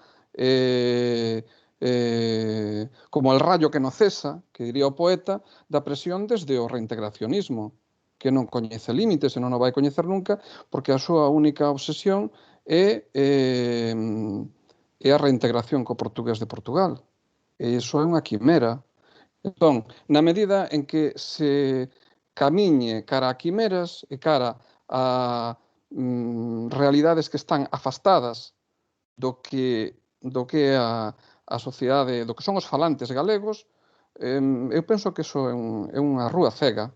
como el rayo que non cesa, que diría o poeta, da presión desde o reintegracionismo, que non coñece límites e non o vai coñecer nunca, porque a súa única obsesión é a reintegración co portugués de Portugal. E iso é unha quimera. Entón, na medida en que se camiñe cara a quimeras e cara a realidades que están afastadas do que é a sociedade, do que son os falantes galegos, eu penso que iso é unha rúa cega.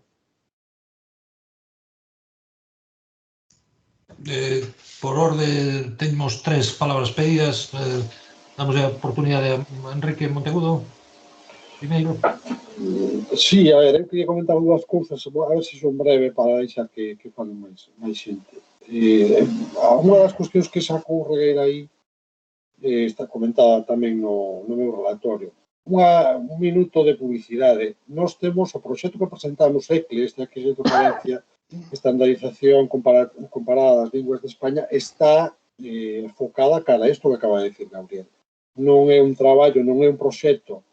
Por orde, temos 3 palabras pedidas. Damos a oportunidade a Enrique Monteagudo. Primeiro. Sí, a ver, eu quería comentar dúas cousas, a ver se son breve para deixar que falen máis xente. Unha das cuestións que sacou Regueira aí está comentada tamén no meu relatorio. Un minuto de publicidade. Nós temos o proxecto que presentamos ECLE, este aquí de referencia, estandarización comparada das linguas de España, está focada cara a isto que acaba de decir Gabriel. Non é un traballo, non é un proxecto.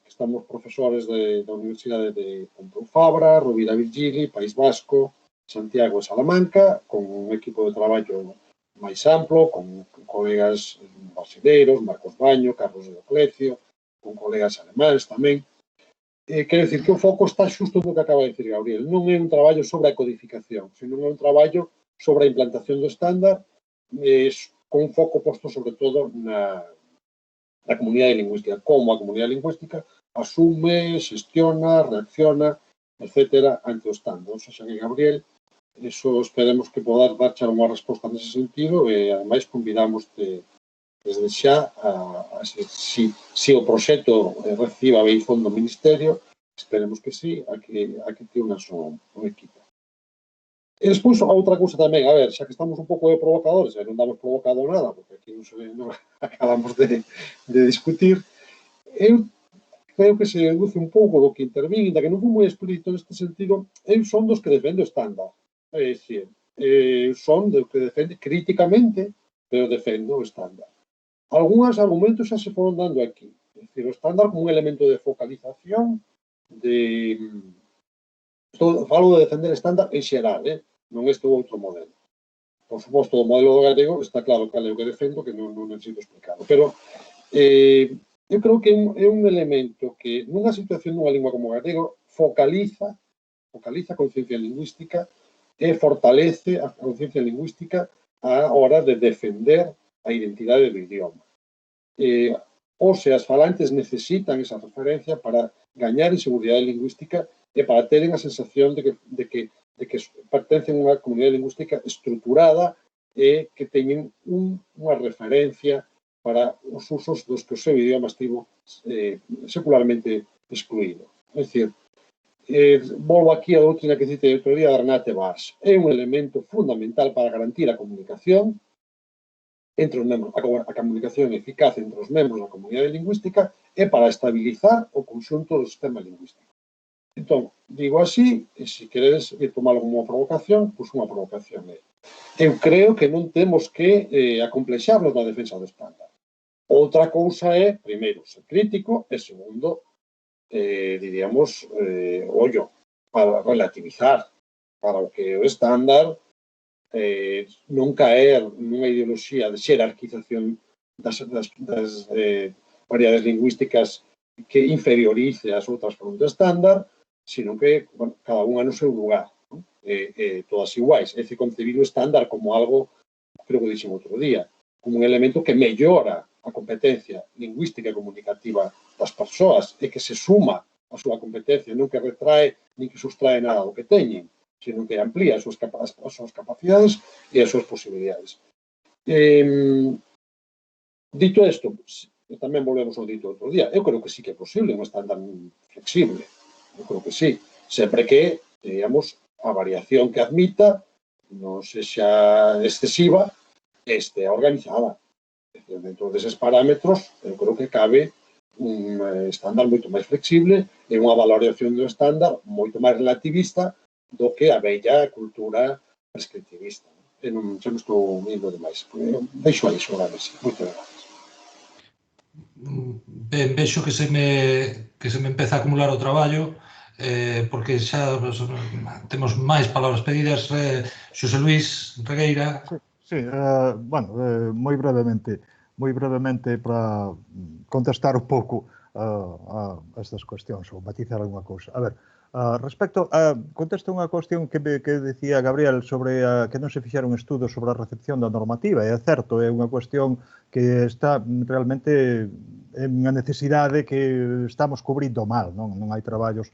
Estamos profesores da Universidade de Pompeu Fabra, Rovira Virgili, País Vasco, Santiago e Salamanca, con un equipo de traballo máis amplo, con colegas brasileiros, Marcos Baño, Carlos Dioclecio, con colegas alemáns tamén. Quero dicir que o foco está xusto no que acaba de dicir Gabriel. Non é un traballo sobre a codificación, senón é un traballo sobre a implantación do estándar con un foco posto sobre todo na comunidade lingüística, como a comunidade lingüística asume, xestiona, reacciona, etcétera, ante o estándar. O sea, que Gabriel, eso esperemos que poder darche unha resposta nese sentido e, ademais, convidamos desde xa se o proxecto reciba beizón do Ministerio, esperemos que sí, a que te unas un equipo. E despois, outra cousa tamén, a ver, xa que estamos un pouco de provocadores, non damos provocado nada, porque aquí non acabamos de discutir, eu creo que se deduce un pouco do que intervín, da que non fui moi explícito neste sentido, eu son dos que defende o estándar. É dicir, son dos que defende críticamente, pero defendo o estándar. Algúns argumentos xa se foron dando aquí. É dicir, o estándar como un elemento de focalización, falo de defender o estándar en xeral, non este outro modelo. Por suposto, o modelo do galego está claro que é o que defendo, que non necesito explicarlo. Pero eu creo que é un elemento que nunha situación dunha lingua como o galego focaliza a conciencia lingüística e fortalece a conciencia lingüística a hora de defender a identidade do idioma. Os e as falantes necesitan esa referencia para gañar en seguridade lingüística e para teren a sensación de que pertencen a unha comunidade lingüística estruturada e que teñen unha referencia para os usos dos que o seu idioma estivo secularmente excluído. É dicir, volvo aquí a doutrina que citei outro día de Renate Bars. É un elemento fundamental para garantir a comunicación entre os membros, a comunicación eficaz entre os membros da comunidade lingüística e para estabilizar o conxunto do sistema lingüístico. Entón, digo así, e se queredes tomalo como unha provocación, pois unha provocación é. Eu creo que non temos que acomplexarnos na defensa do estándar. Outra cousa é, primeiro, ser crítico, e segundo, diríamos, para relativizar, para o que o estándar non caer nunha ideoloxía de xerarquización das variedades lingüísticas que inferiorice as outras por un estándar, sino que cada unha no seu lugar, todas iguais. É dicir, concebir o estándar como algo, creo que dixen outro día, como un elemento que mellora a competencia lingüística e comunicativa das persoas e que se suma a súa competencia, non que retrae ni que sustrae nada do que teñen, sino que amplía as súas capacidades e as súas posibilidades. Dito isto, tamén volvemos ao dito outro día, eu creo que sí que é posible un estándar flexible, eu creo que sí, sempre que, digamos, a variación que admita non sexa excesiva e estea organizada. Dentro deses parámetros, eu creo que cabe un estándar moito máis flexible e unha valoración do estándar moito máis relativista do que a bella cultura prescriptivista. E non se me estou indo demais. Deixo aí sobre a mesa. Moitas gracias. Ben, vexo que se me empeza a acumular o traballo, porque xa temos máis palabras pedidas. Xosé Luís Regueira. Sí, bueno, moi brevemente para contestar un pouco a estas cuestións ou matizar alguna cousa. A ver, respecto contesto unha cuestión que decía Gabriel sobre que non se fixeron estudos sobre a recepción da normativa, e é certo, é unha cuestión que está realmente en unha necesidade que estamos cubrindo mal, non hai traballos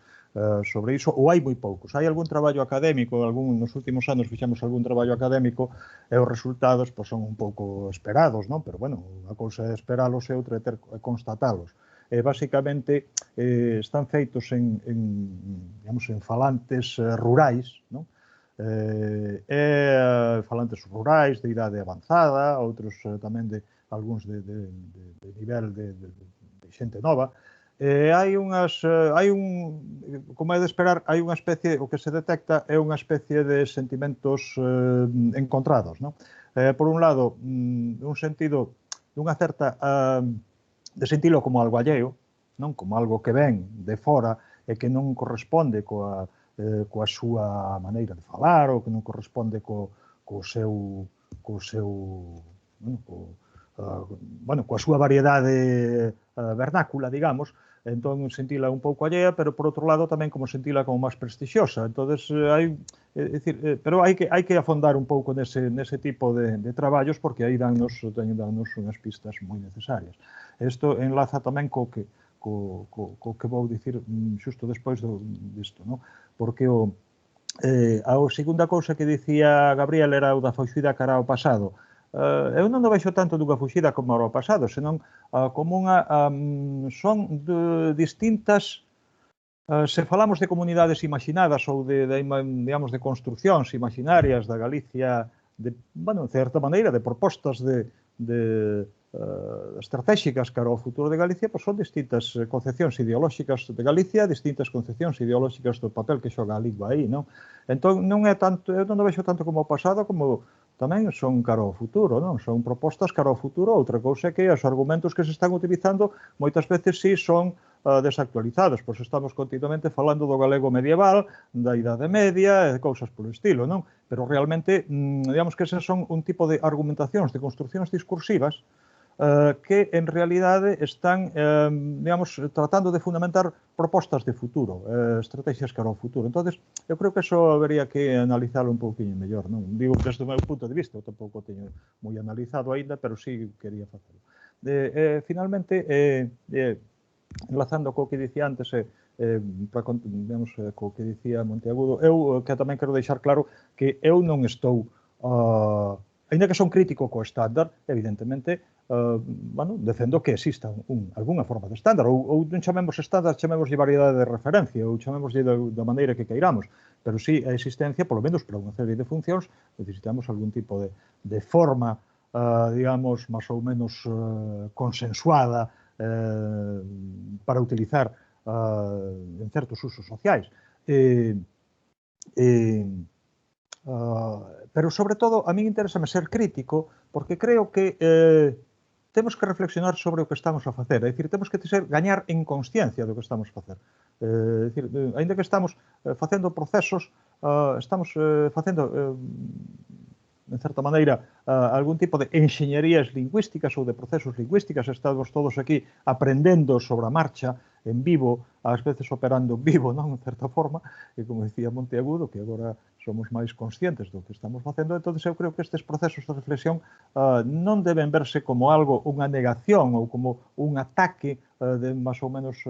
sobre iso, ou hai moi poucos. Hai algún traballo académico, nos últimos anos fixemos algún traballo académico e os resultados pois, son un pouco esperados, non? Pero, bueno, unha cousa é esperalos e outra é constatalos. Básicamente, están feitos digamos, en falantes rurais, non? Falantes rurais de idade avanzada, outros tamén de algúns de nivel de xente nova. Como é de esperar, hai unha especie, o que se detecta é unha especie de sentimentos encontrados, non? Por un lado, un sentido dunha certa de sentilo como algo alleo, non? Como algo que ven de fora e que non corresponde coa súa maneira de falar ou que non corresponde coa súa variedade vernácula, digamos. Entón, sentila un pouco allea, pero por outro lado tamén como sentila como máis prestixiosa. Entonces, pero hai que afondar un pouco nese tipo de traballos porque aí dannos unhas pistas moi necesarias. Isto enlaza tamén co que vou dicir xusto despois disto, non? Porque a segunda cousa que dicía Gabriel era o da fuxida cara ao pasado. Eu non o vexo tanto dunha fuxida como ao pasado, senón como son distintas, se falamos de comunidades imaginadas ou digamos, de construcións imaginarias da Galicia, de certa maneira, de propostas estratégicas cara ao futuro de Galicia, pois son distintas concepcións ideolóxicas de Galicia, distintas concepcións ideolóxicas do papel que xoga a lingua aí, non? Entón, non é tanto, eu non o vexo tanto como o pasado, como tamén son cara ao futuro, non? Son propostas cara ao futuro. Outra cousa é que os argumentos que se están utilizando moitas veces sí son desactualizados, pois estamos continuamente falando do galego medieval, da Idade Media e cousas polo estilo, non? Pero realmente, digamos que esas son un tipo de argumentacións, de construcións discursivas que en realidade están, digamos, tratando de fundamentar propostas de futuro, estrategias cara ao futuro. Entonces, eu creo que eso habería que analizarlo un pouquinho mellor, non? Digo, desde o meu punto de vista, eu tampouco teño moi analizado aínda, pero sí quería facelo. Finalmente, enlazando co que dicía antes, digamos, co que dicía Monteagudo, eu que tamén quero deixar claro que eu non estou, aínda que son crítico co estándar, evidentemente, defendo que exista algunha forma de estándar, ou non chamemos estándar, chamemoslle variedade de referencia, ou chamemoslle da maneira que queiramos, pero sí a existencia, polo menos para unha serie de funcións, necesitamos algún tipo de forma, digamos, máis ou menos consensuada para utilizar en certos usos sociais. Pero, sobre todo, a mí interésame ser crítico porque creo que temos que reflexionar sobre o que estamos a facer. É dicir, temos que gañar en consciencia do que estamos a facer. É dicir, ainda que estamos facendo procesos, estamos facendo, en certa maneira, algún tipo de enxeñerías lingüísticas ou de procesos lingüísticas. Estamos todos aquí aprendendo sobre a marcha, en vivo, ás veces operando en vivo, non? En certa forma, e como dicía Monteagudo, que agora somos máis conscientes do que estamos facendo. Entón, eu creo que estes procesos de reflexión non deben verse como algo, unha negación ou como un ataque de máis ou menos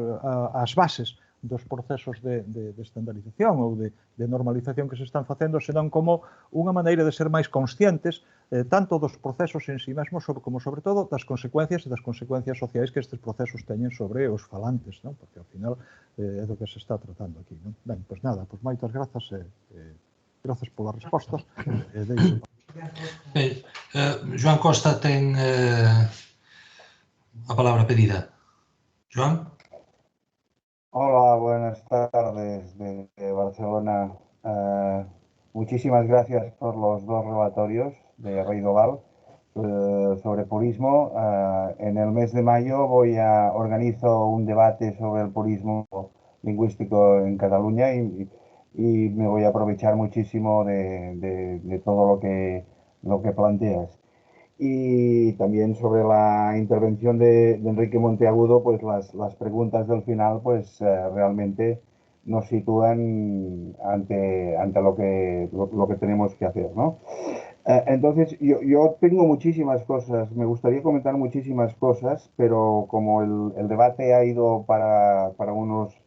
ás bases dos procesos de estandarización ou de normalización que se están facendo, senón como unha maneira de ser máis conscientes tanto dos procesos en sí mesmos como, sobre todo, das consecuencias sociais que estes procesos teñen sobre os falantes, non? Porque, ao final, é do que se está tratando aquí, non? Ben, pois nada, pois moitas grazas grazas polas respostas. Joan Costa ten a palabra pedida. Joan? Hola, buenas tardes desde Barcelona. Muchísimas gracias por los dos relatorios de Rey Doval sobre purismo. En el mes de mayo organizo un debate sobre el purismo lingüístico en Cataluña y me voy a aprovechar muchísimo de todo lo que lo que planteas. Y también sobre la intervención de Enrique Monteagudo, pues las preguntas del final pues realmente nos sitúan ante lo que tenemos que hacer, ¿no? Entonces, yo tengo muchísimas cosas, me gustaría comentar muchísimas cosas, pero como el debate ha ido para unos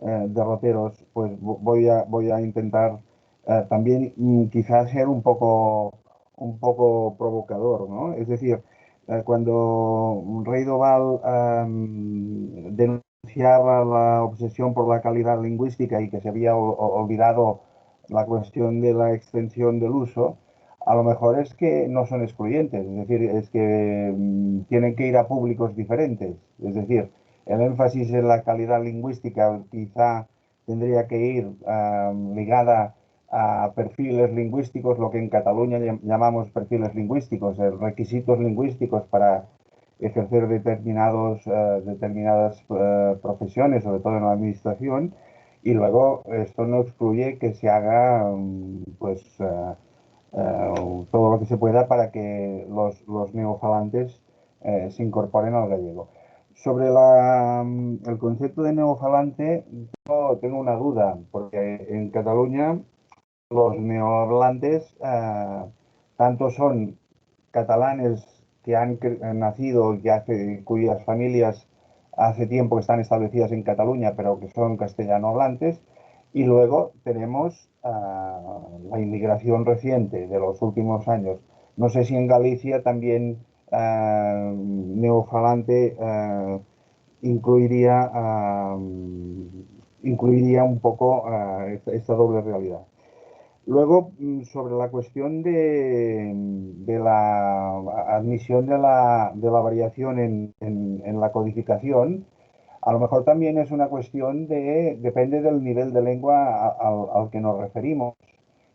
derroteros, pues voy a intentar también quizás ser un poco provocador, ¿no? Es decir, cuando Rey Doval denunciaba la obsesión por la calidad lingüística y que se había olvidado la cuestión de la extensión del uso, a lo mejor es que no son excluyentes, es decir, es que tienen que ir a públicos diferentes. Es decir, el énfasis en la calidad lingüística quizá tendría que ir ligada a perfiles lingüísticos, lo que en Cataluña llamamos perfiles lingüísticos, requisitos lingüísticos para ejercer determinadas profesiones, sobre todo en la administración, y luego esto no excluye que se haga todo lo que se pueda para que los neofalantes se incorporen al gallego. Sobre el concepto de neofalante, yo tengo una duda, porque en Cataluña los neohablantes tanto son catalanes que han nacido y cuyas familias hace tiempo están establecidas en Cataluña, pero que son castellano-hablantes, y luego tenemos la inmigración reciente de los últimos años. No sé si en Galicia también neofalante incluiría un poco esta doble realidad. Luego, sobre la cuestión de la admisión de la variación en la codificación, a lo mejor también es una cuestión depende del nivel de lengua al que nos referimos.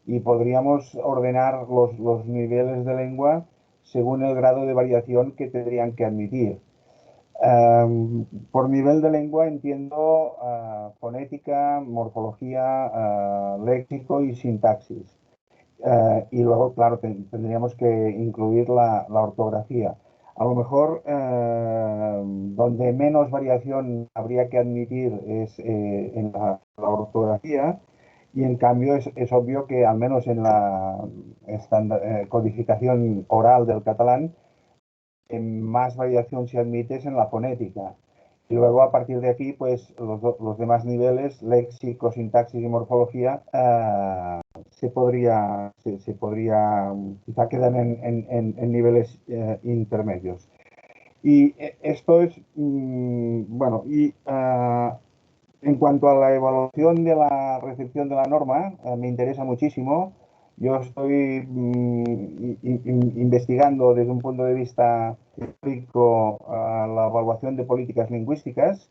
Y podríamos ordenar los niveles de lengua según el grado de variación que tendrían que admitir. Por nivel de lengua entiendo fonética, morfología, léxico y sintaxis. Y luego, claro, tendríamos que incluir la ortografía. A lo mejor donde menos variación habría que admitir es en la ortografía, y en cambio es obvio que al menos en la codificación oral del catalán, más variación se admite es en la fonética. Y luego a partir de aquí, pues los demás niveles, léxico, sintaxis y morfología, se podría, quizá quedan en niveles intermedios. Y esto es, bueno, y en cuanto a la evaluación de la recepción de la norma, me interesa muchísimo. Yo estoy investigando desde un punto de vista teórico la evaluación de políticas lingüísticas.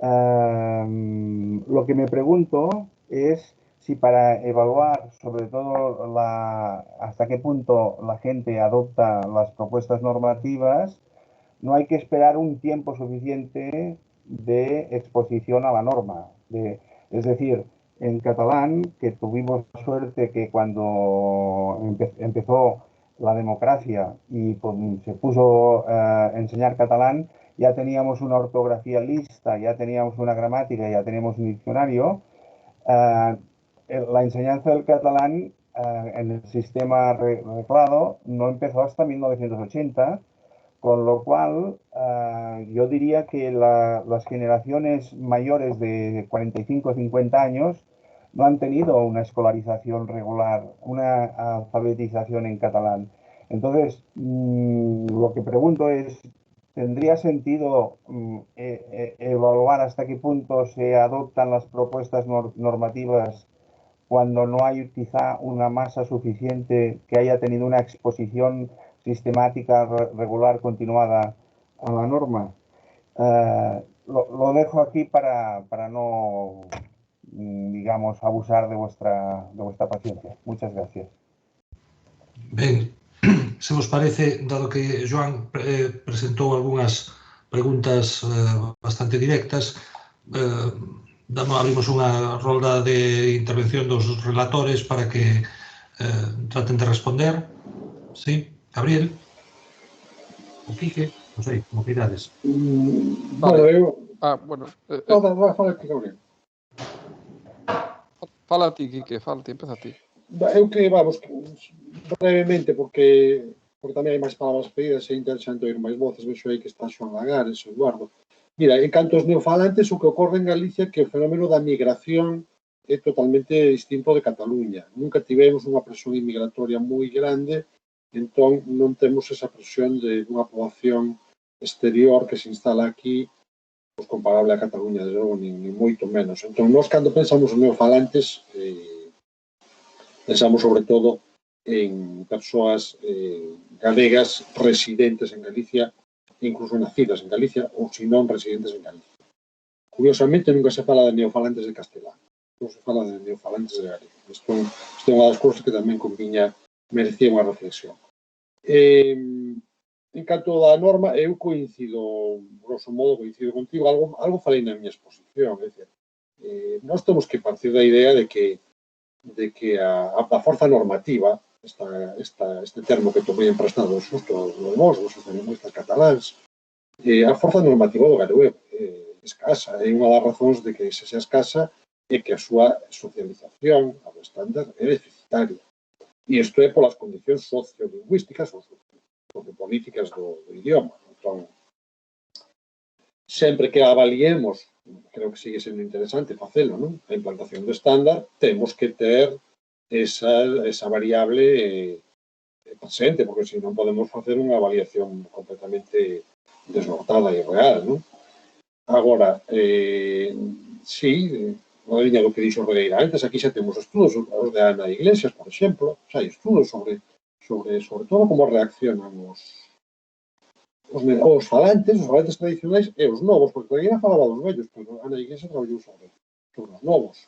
Lo que me pregunto es si para evaluar sobre todo hasta qué punto la gente adopta las propuestas normativas, no hay que esperar un tiempo suficiente de exposición a la norma. Es decir, en catalán, que tuvimos la suerte que cuando empezó la democracia y se puso a enseñar catalán, ya teníamos una ortografía lista, ya teníamos una gramática, ya teníamos un diccionario. La enseñanza del catalán en el sistema reglado no empezó hasta 1980, con lo cual yo diría que las generaciones mayores de 45 o 50 años no han tenido una escolarización regular, una alfabetización en catalán. Entonces, lo que pregunto es, ¿tendría sentido evaluar hasta qué punto se adoptan las propuestas normativas cuando no hay quizá una masa suficiente que haya tenido una exposición sistemática, regular, continuada a la norma? Lo dejo aquí para no, digamos, abusar de vuestra paciencia. Muchas gracias. Ben, se vos parece, dado que Joan presentou algunhas preguntas bastante directas, abrimos unha rolda de intervención dos relatores para que traten de responder. Sí, Gabriel, o Quique, non sei, como queirades. Bueno, eu... Bueno, Fala aquí, Gabriel. fala ti, Quique, fala ti, empeza ti. Eu que, vamos, brevemente, porque tamén hai máis palabras pedidas e interesante oír máis voces, vexo aí que está Xoan Lagares, Eduardo. Mira, en canto aos neofalantes, o que ocorre en Galicia é que o fenómeno da migración é totalmente distinto de Cataluña. Nunca tivemos unha presión inmigratoria moi grande, entón non temos esa presión de unha poboación exterior que se instala aquí pues, comparable a Cataluña, desde logo, nin moito menos. Entón, nós, cando pensamos en neofalantes, pensamos sobre todo en persoas galegas residentes en Galicia, incluso nacidas en Galicia, ou se non residentes en Galicia. Curiosamente, nunca se fala de neofalantes de castelán, non se fala de neofalantes de Galicia. Isto é unha das cousas que tamén conviña merecía unha reflexión. En canto da norma, eu coincido, grosso modo, coincido contigo, algo falei na miña exposición, é dicir, nós temos que partir da idea de que a forza normativa, este termo que tomei emprestado xusto do vos, dos socialistas cataláns, a forza normativa do galego é escasa, é unha das razóns de que se sea escasa é que a súa socialización ao estándar é deficitaria. E isto é polas condicións sociolingüísticas ou sociopolíticas do idioma. Entón, sempre que avaliemos, creo que sigue sendo interesante facelo, non? A implantación do estándar, temos que ter esa variable presente, porque se non podemos facer unha avaliación completamente desnortada e real, non? Agora, sí, na liña do que dixo Regueira antes, aquí xa temos estudos, os de Ana Iglesias, por exemplo, xa hai estudos sobre todo como reaccionan os falantes tradicionais e os novos, porque Regueira falaba dos vellos, pero Ana Iglesias traballou sobre os novos.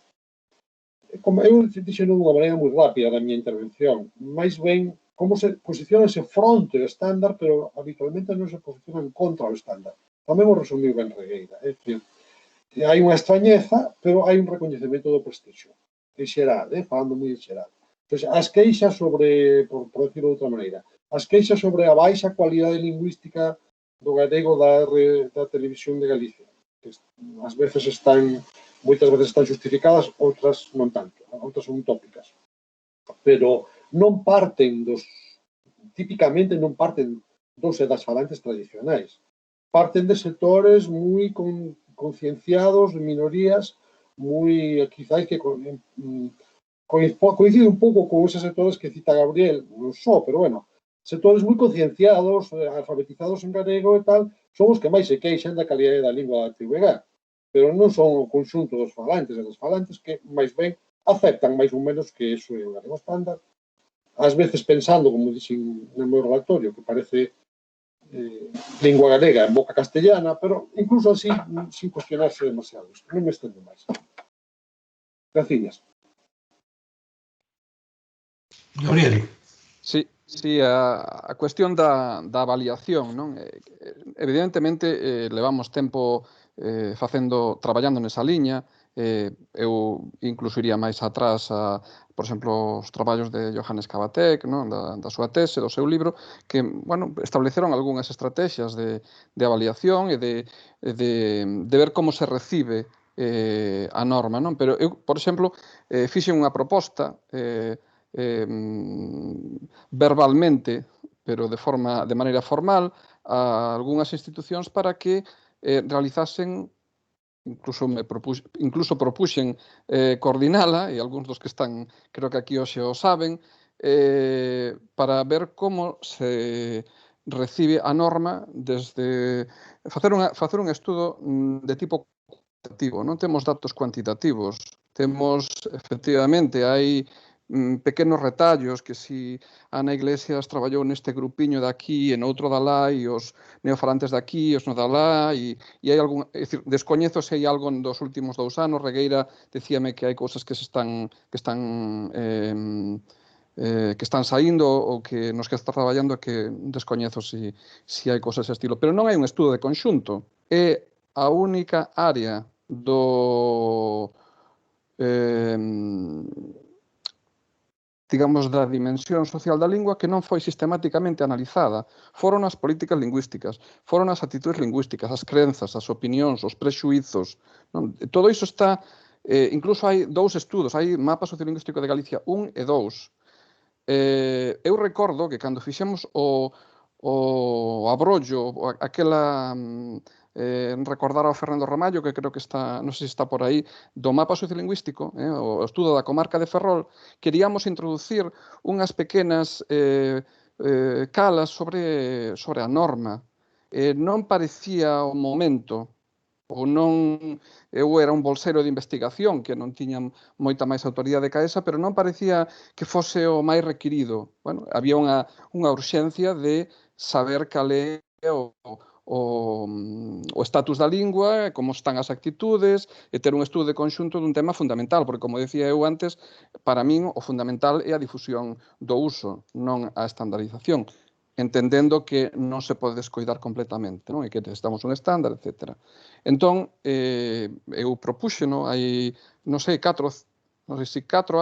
Como eu dixen dunha maneira moi rápida da miña intervención, máis ben como se posicionanse fronte ao estándar, pero habitualmente non se posicionan contra o estándar. Tamén o resumiu ben Regueira. É dicir, hai unha extrañeza, pero hai un recoñecemento do prestixio. En xeral, falando moi en xeral. Entón, as queixas sobre, por decirlo de outra maneira, as queixas sobre a baixa cualidade lingüística do galego da televisión de Galicia, que ás veces moitas veces están justificadas, outras non tanto, outras son utópicas. Pero non parten típicamente non parten dos e das falantes tradicionais. Parten de sectores moi concienciados, de minorías, moi, quizáis que coincide un pouco con esos sectores que cita Gabriel, non só, pero bueno, sectores moi concienciados, alfabetizados en galego e tal, son os que máis se queixan da calidade da lingua da TVG, pero non son o conxunto dos falantes e dos falantes que máis ben aceptan máis ou menos que iso é o galego estándar, ás veces pensando, como dixen no meu relatorio, que parece lingua galega en boca castellana, pero incluso así, sin cuestionarse demasiado. Non me estendo máis. Gracias. Gabriel. Sí, a cuestión da avaliación, non? Evidentemente, levamos tempo traballando nesa liña, eu incluso iría máis atrás por exemplo, os traballos de Johannes Cavatek, non? Da súa tese, do seu libro, que, bueno, estableceron algunhas estrategias de avaliación e de ver como se recibe a norma, non? Pero eu, por exemplo, fixen unha proposta verbalmente, pero de maneira formal, a algunhas institucións para que realizasen, incluso propuxen coordinala, e algúns dos que están, creo que aquí hoxe o saben, para ver como se recibe a norma desde facer un estudo de tipo cuantitativo. Non temos datos cuantitativos, temos, efectivamente, hai pequenos retallos que si Ana Iglesias traballou neste grupiño de aquí e noutro de alá e os neofalantes de aquí e os no de alá e hai algún, é dicir, descoñezo se hai algo dos últimos 2 anos. Regueira decíame que hai cousas que están saindo ou que nos que está traballando que descoñezo se hai cousas dese estilo, pero non hai un estudo de conxunto. É a única área digamos, da dimensión social da lingua que non foi sistemáticamente analizada. Foron as políticas lingüísticas, foron as actitudes lingüísticas, as crenzas, as opinións, os prexuizos. Non? Todo iso está, incluso hai dous estudos, hai mapa sociolingüístico de Galicia 1 e 2. Eu recordo que cando fixemos o abrollo, aquela... recordar ao Fernando Ramallo, que creo que está, non sei se está por aí, do mapa sociolingüístico, o estudo da comarca de Ferrol, queríamos introducir unhas pequenas calas sobre a norma. Non parecía o momento, ou non, eu era un bolsero de investigación que non tiña moita máis autoridade que esa, pero non parecía que fose o máis requirido. Bueno, había unha urxencia de saber cal é o estatus da lingua, como están as actitudes, e ter un estudo de conxunto dun tema fundamental, porque, como decía eu antes, para min o fundamental é a difusión do uso, non a estandarización, entendendo que non se pode descoidar completamente, non? E que necesitamos un estándar, etc. Entón, eu propuxeno hai, non sei, 4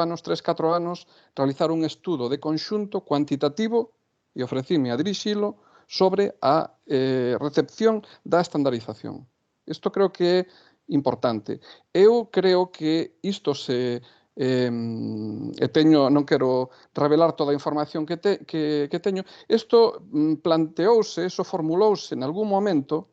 anos, 3-4 anos, realizar un estudo de conxunto cuantitativo e ofrecíme a dirixilo sobre a recepción da estandarización. Isto creo que é importante. Eu creo que isto se... non quero revelar toda a información que teño. Isto planteouse, iso formulouse en algún momento,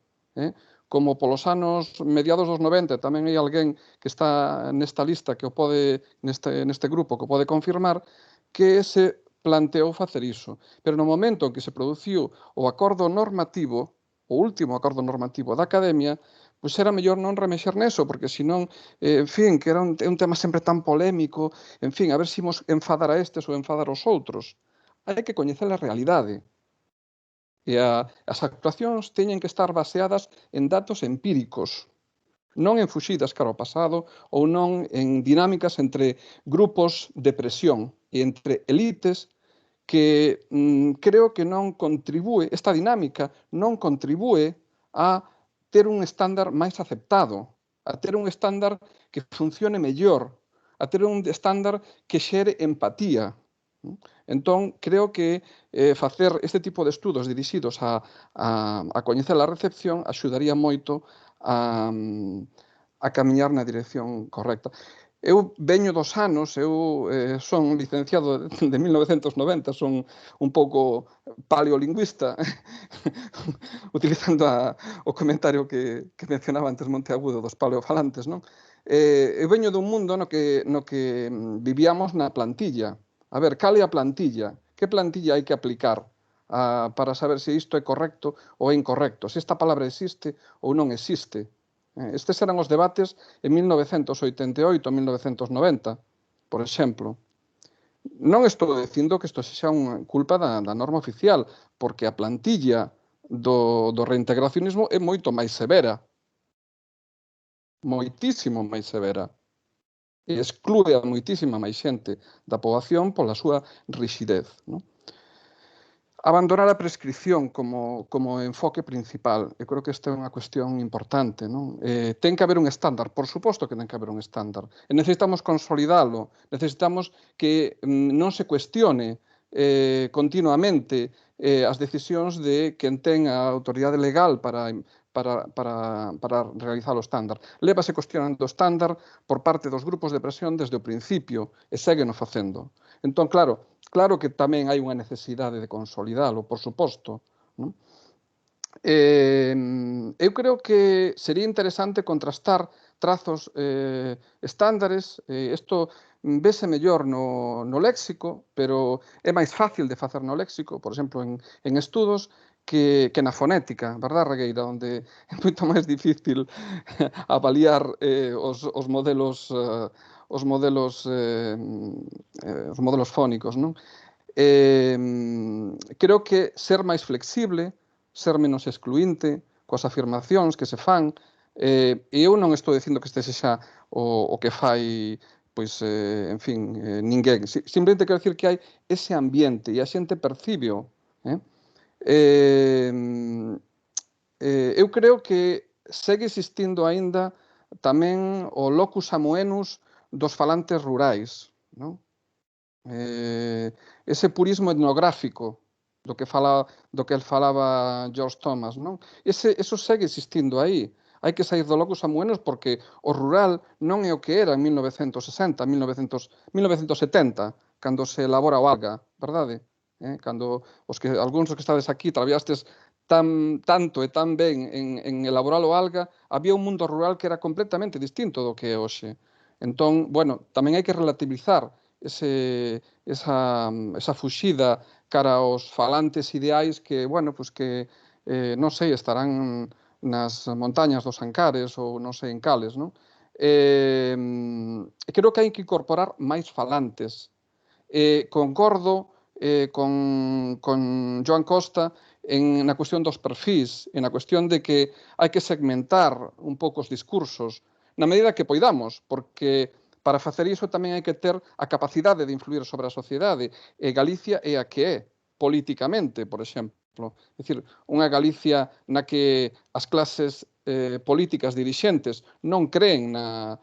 como polos anos mediados dos 90, tamén hai alguén que está nesta lista, que o pode, neste grupo, que o pode confirmar, que se planteou facer iso. Pero no momento en que se produciu o acordo normativo, o último acordo normativo da Academia, pois era mellor non remexer neso, porque senón, en fin, que era un tema sempre tan polémico, en fin, a ver se imos enfadar a estes ou enfadar aos outros. Hai que coñecer a realidade. E as actuacións teñen que estar baseadas en datos empíricos, non en fuxidas cara ao pasado ou non en dinámicas entre grupos de presión e entre elites que creo que non contribúe, esta dinámica non contribúe a ter un estándar máis aceptado, a ter un estándar que funcione mellor, a ter un estándar que xere empatía. Entón, creo que facer este tipo de estudos dirixidos a coñecer a recepción axudaría moito a camiñar na dirección correcta. Eu veño dos anos, eu son licenciado de 1990, son un pouco paleolingüista, utilizando o comentario que mencionaba antes Monteagudo dos paleofalantes, non? Eu veño dun mundo no que vivíamos na plantilla. A ver, cal é a plantilla? Que plantilla hai que aplicar para saber se isto é correcto ou é incorrecto? Se esta palabra existe ou non existe? Estes eran os debates en 1988 e 1990, por exemplo. Non estou dicindo que isto sexa unha culpa da norma oficial, porque a plantilla do reintegracionismo é moito máis severa. Moitísimo máis severa. E exclúe a moitísima máis xente da poboación pola súa rixidez, non? Abandonar a prescripción como enfoque principal. Eu creo que esta é unha cuestión importante, non? Ten que haber un estándar, por suposto que ten que haber un estándar. E necesitamos consolidalo, necesitamos que non se cuestione continuamente as decisións de quen ten a autoridade legal para realizar o estándar. Lévase cuestionando o estándar por parte dos grupos de presión desde o principio e ségueno facendo. Entón, claro que tamén hai unha necesidade de consolidalo, por suposto. Non? Eu creo que sería interesante contrastar trazos estándares. Isto vese mellor no léxico, pero é máis fácil de facer no léxico, por exemplo, en estudos, que na fonética, verdad, Regueira, onde é moito máis difícil avaliar os modelos fónicos, non? Creo que ser máis flexible, ser menos excluinte coas afirmacións que se fan, e eu non estou dicindo que este sexa o que fai, pois, en fin, ninguén. Simplemente quero dicir que hai ese ambiente e a xente percíbeo. Eu creo que segue existindo aínda tamén o locus amoenus dos falantes rurais, non? ese purismo etnográfico do que el falaba George Thomas, non? Eso segue existindo aí. Hai que sair do locus amuenos porque o rural non é o que era en 1960, 1970, cando se elabora o alga, verdade? Cando algúns dos que estades aquí traballastes tanto e tan ben en elaborar o alga, había un mundo rural que era completamente distinto do que é hoxe. Entón, bueno, tamén hai que relativizar esa fuxida cara aos falantes ideais que, bueno, pues que, non sei, estarán nas montañas dos Ancares ou non sei en cales, non? Creo que hai que incorporar máis falantes. Concordo con Joan Costa na cuestión dos perfís, na cuestión de que hai que segmentar un pouco os discursos, na medida que poidamos, porque para facer iso tamén hai que ter a capacidade de influir sobre a sociedade. E Galicia é a que é, políticamente, por exemplo. É dicir, unha Galicia na que as clases políticas dirixentes non creen na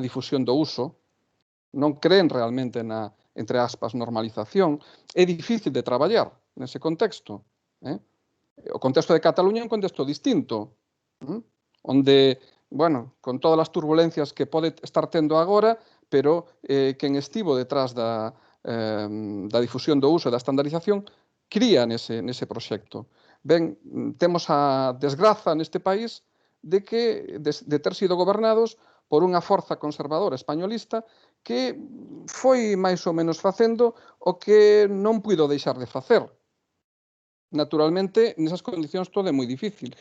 difusión do uso, non creen realmente na, entre aspas, normalización, é difícil de traballar nese contexto. O contexto de Cataluña é un contexto distinto, onde, bueno, con todas as turbulencias que pode estar tendo agora, pero quen estivo detrás da difusión do uso e da estandarización cría nese proxecto. Ben, temos a desgraza neste país de ter sido gobernados por unha forza conservadora españolista que foi máis ou menos facendo o que non puido deixar de facer. Naturalmente, nesas condicións todo é moi difícil.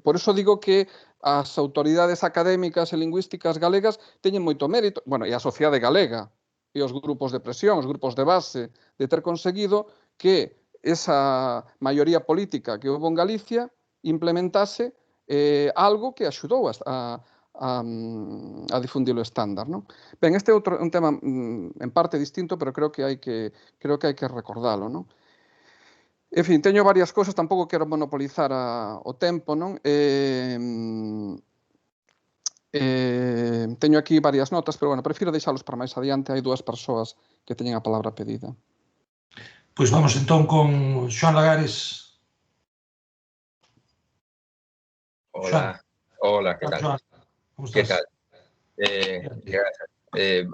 Por iso digo que as autoridades académicas e lingüísticas galegas teñen moito mérito, bueno, e a sociedade galega, e os grupos de presión, os grupos de base, de ter conseguido que esa maioría política que houve en Galicia implementase algo que axudou a difundir o estándar, non? Ben, este é un tema en parte distinto, pero creo que hai que recordalo, non? En fin, teño varias cousas, tampouco quero monopolizar o tempo, non? Teño aquí varias notas, pero, bueno, prefiro deixalos para máis adiante. Hai dúas persoas que teñen a palabra pedida. Pois vamos entón con Xoán Lagares. Hola, que tal? Como Que estás? tal? Grazas.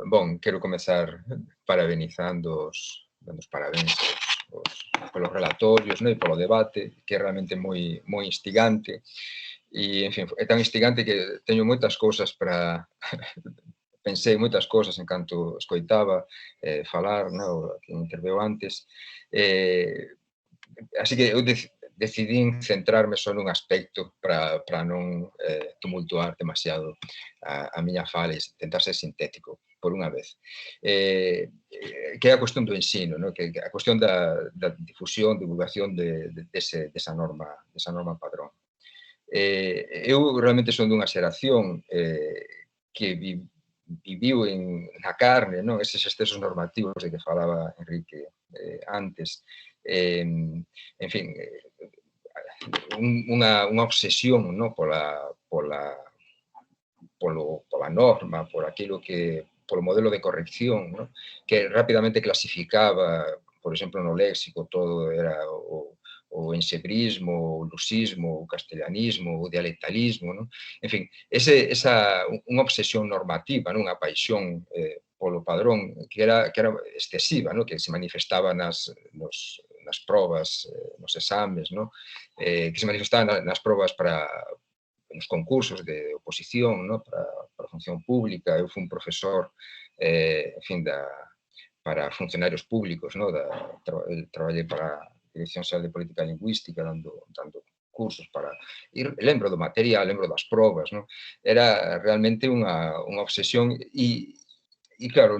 Bon, quero comezar parabenizando dando os parabéns polos relatorios, e polo debate, que é realmente moi instigante. E, en fin, é tan instigante que teño moitas cousas para... Pensei moitas cousas en canto escoitaba falar, que interveu antes. Así que eu decidín centrarme só nun aspecto para non tumultuar demasiado a miña fala e tentar ser sintético por unha vez. Que é a cuestión do ensino, que a cuestión da difusión, divulgación desa norma padrón. Eu realmente son dunha xeración que viviu na carne eses excesos normativos de que falaba Enrique antes. En fin, unha obsesión pola norma, polo modelo de corrección, que rapidamente clasificaba, por exemplo, no léxico, todo era o ensebrismo, o lusismo, o castellanismo, o dialectalismo, en fin, unha obsesión normativa, unha paixón polo padrón que era excesiva, que se manifestaba nas probas, nos exames, que se manifestaba nas probas para nos concursos de oposición, para a función pública. Eu fui un profesor, en fin, para funcionarios públicos, traballei para a Dirección Xeral de Política Lingüística, dando cursos para... E lembro do material, lembro das probas, era realmente unha obsesión e, claro,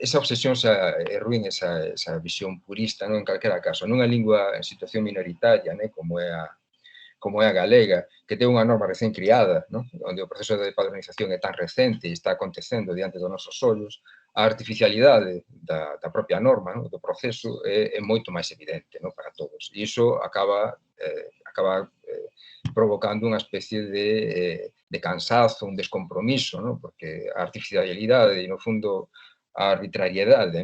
esa obsesión é ruín, esa visión purista, en calquera caso, nunha lingua en situación minoritaria, como é a galega, que ten unha norma recén criada, onde o proceso de padronización é tan recente e está acontecendo diante dos nosos ollos, a artificialidade da propia norma, do proceso, é moito máis evidente para todos. E iso acaba provocando unha especie de cansazo, un descompromiso, porque a artificialidade e, no fundo, arbitrariedade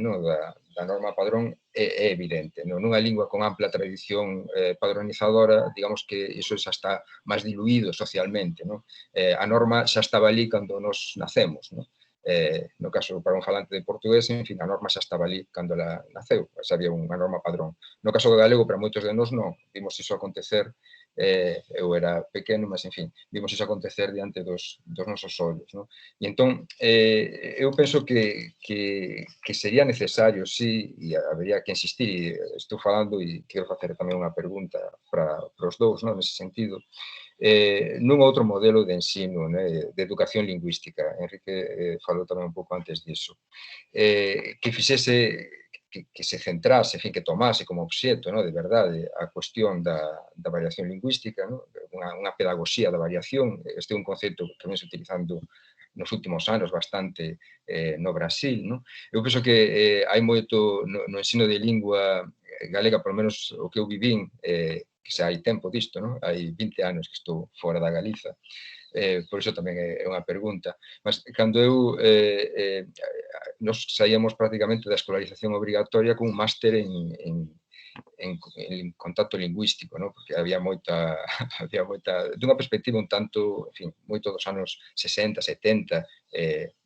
da norma padrón é evidente. Nunha lingua con ampla tradición padronizadora, digamos que iso xa está máis diluído socialmente. A norma xa estaba ali cando nos nacemos. No caso, para un falante de portugués, en fin, a norma xa estaba ali cando ela naceu, xa había unha norma padrón. No caso do galego, para moitos de nós non, vimos iso acontecer, eu era pequeno, mas, en fin, vimos iso acontecer diante dos nosos ollos. E entón, eu penso que sería necesario, sí, e habería que insistir, e estou falando e quero facer tamén unha pregunta para os dous, nese sentido, nun outro modelo de ensino, de educación lingüística. Enrique falou tamén un pouco antes disso. Que fixese, que se centrase, en fin, que tomase como obxeto, de verdade, a cuestión da variación lingüística, unha pedagogía da variación. Este é un concepto que vem se utilizando nos últimos anos bastante no Brasil. Eu penso que hai moito no ensino de lingua galega, polo menos o que eu vivín, que xa hai tempo disto, hai 20 anos que estou fora da Galiza, por iso tamén é unha pregunta, mas cando nos saíamos prácticamente da escolarización obrigatoria con un máster en contacto lingüístico, porque había moita, dunha perspectiva un tanto, en fin, moito dos anos 60, 70,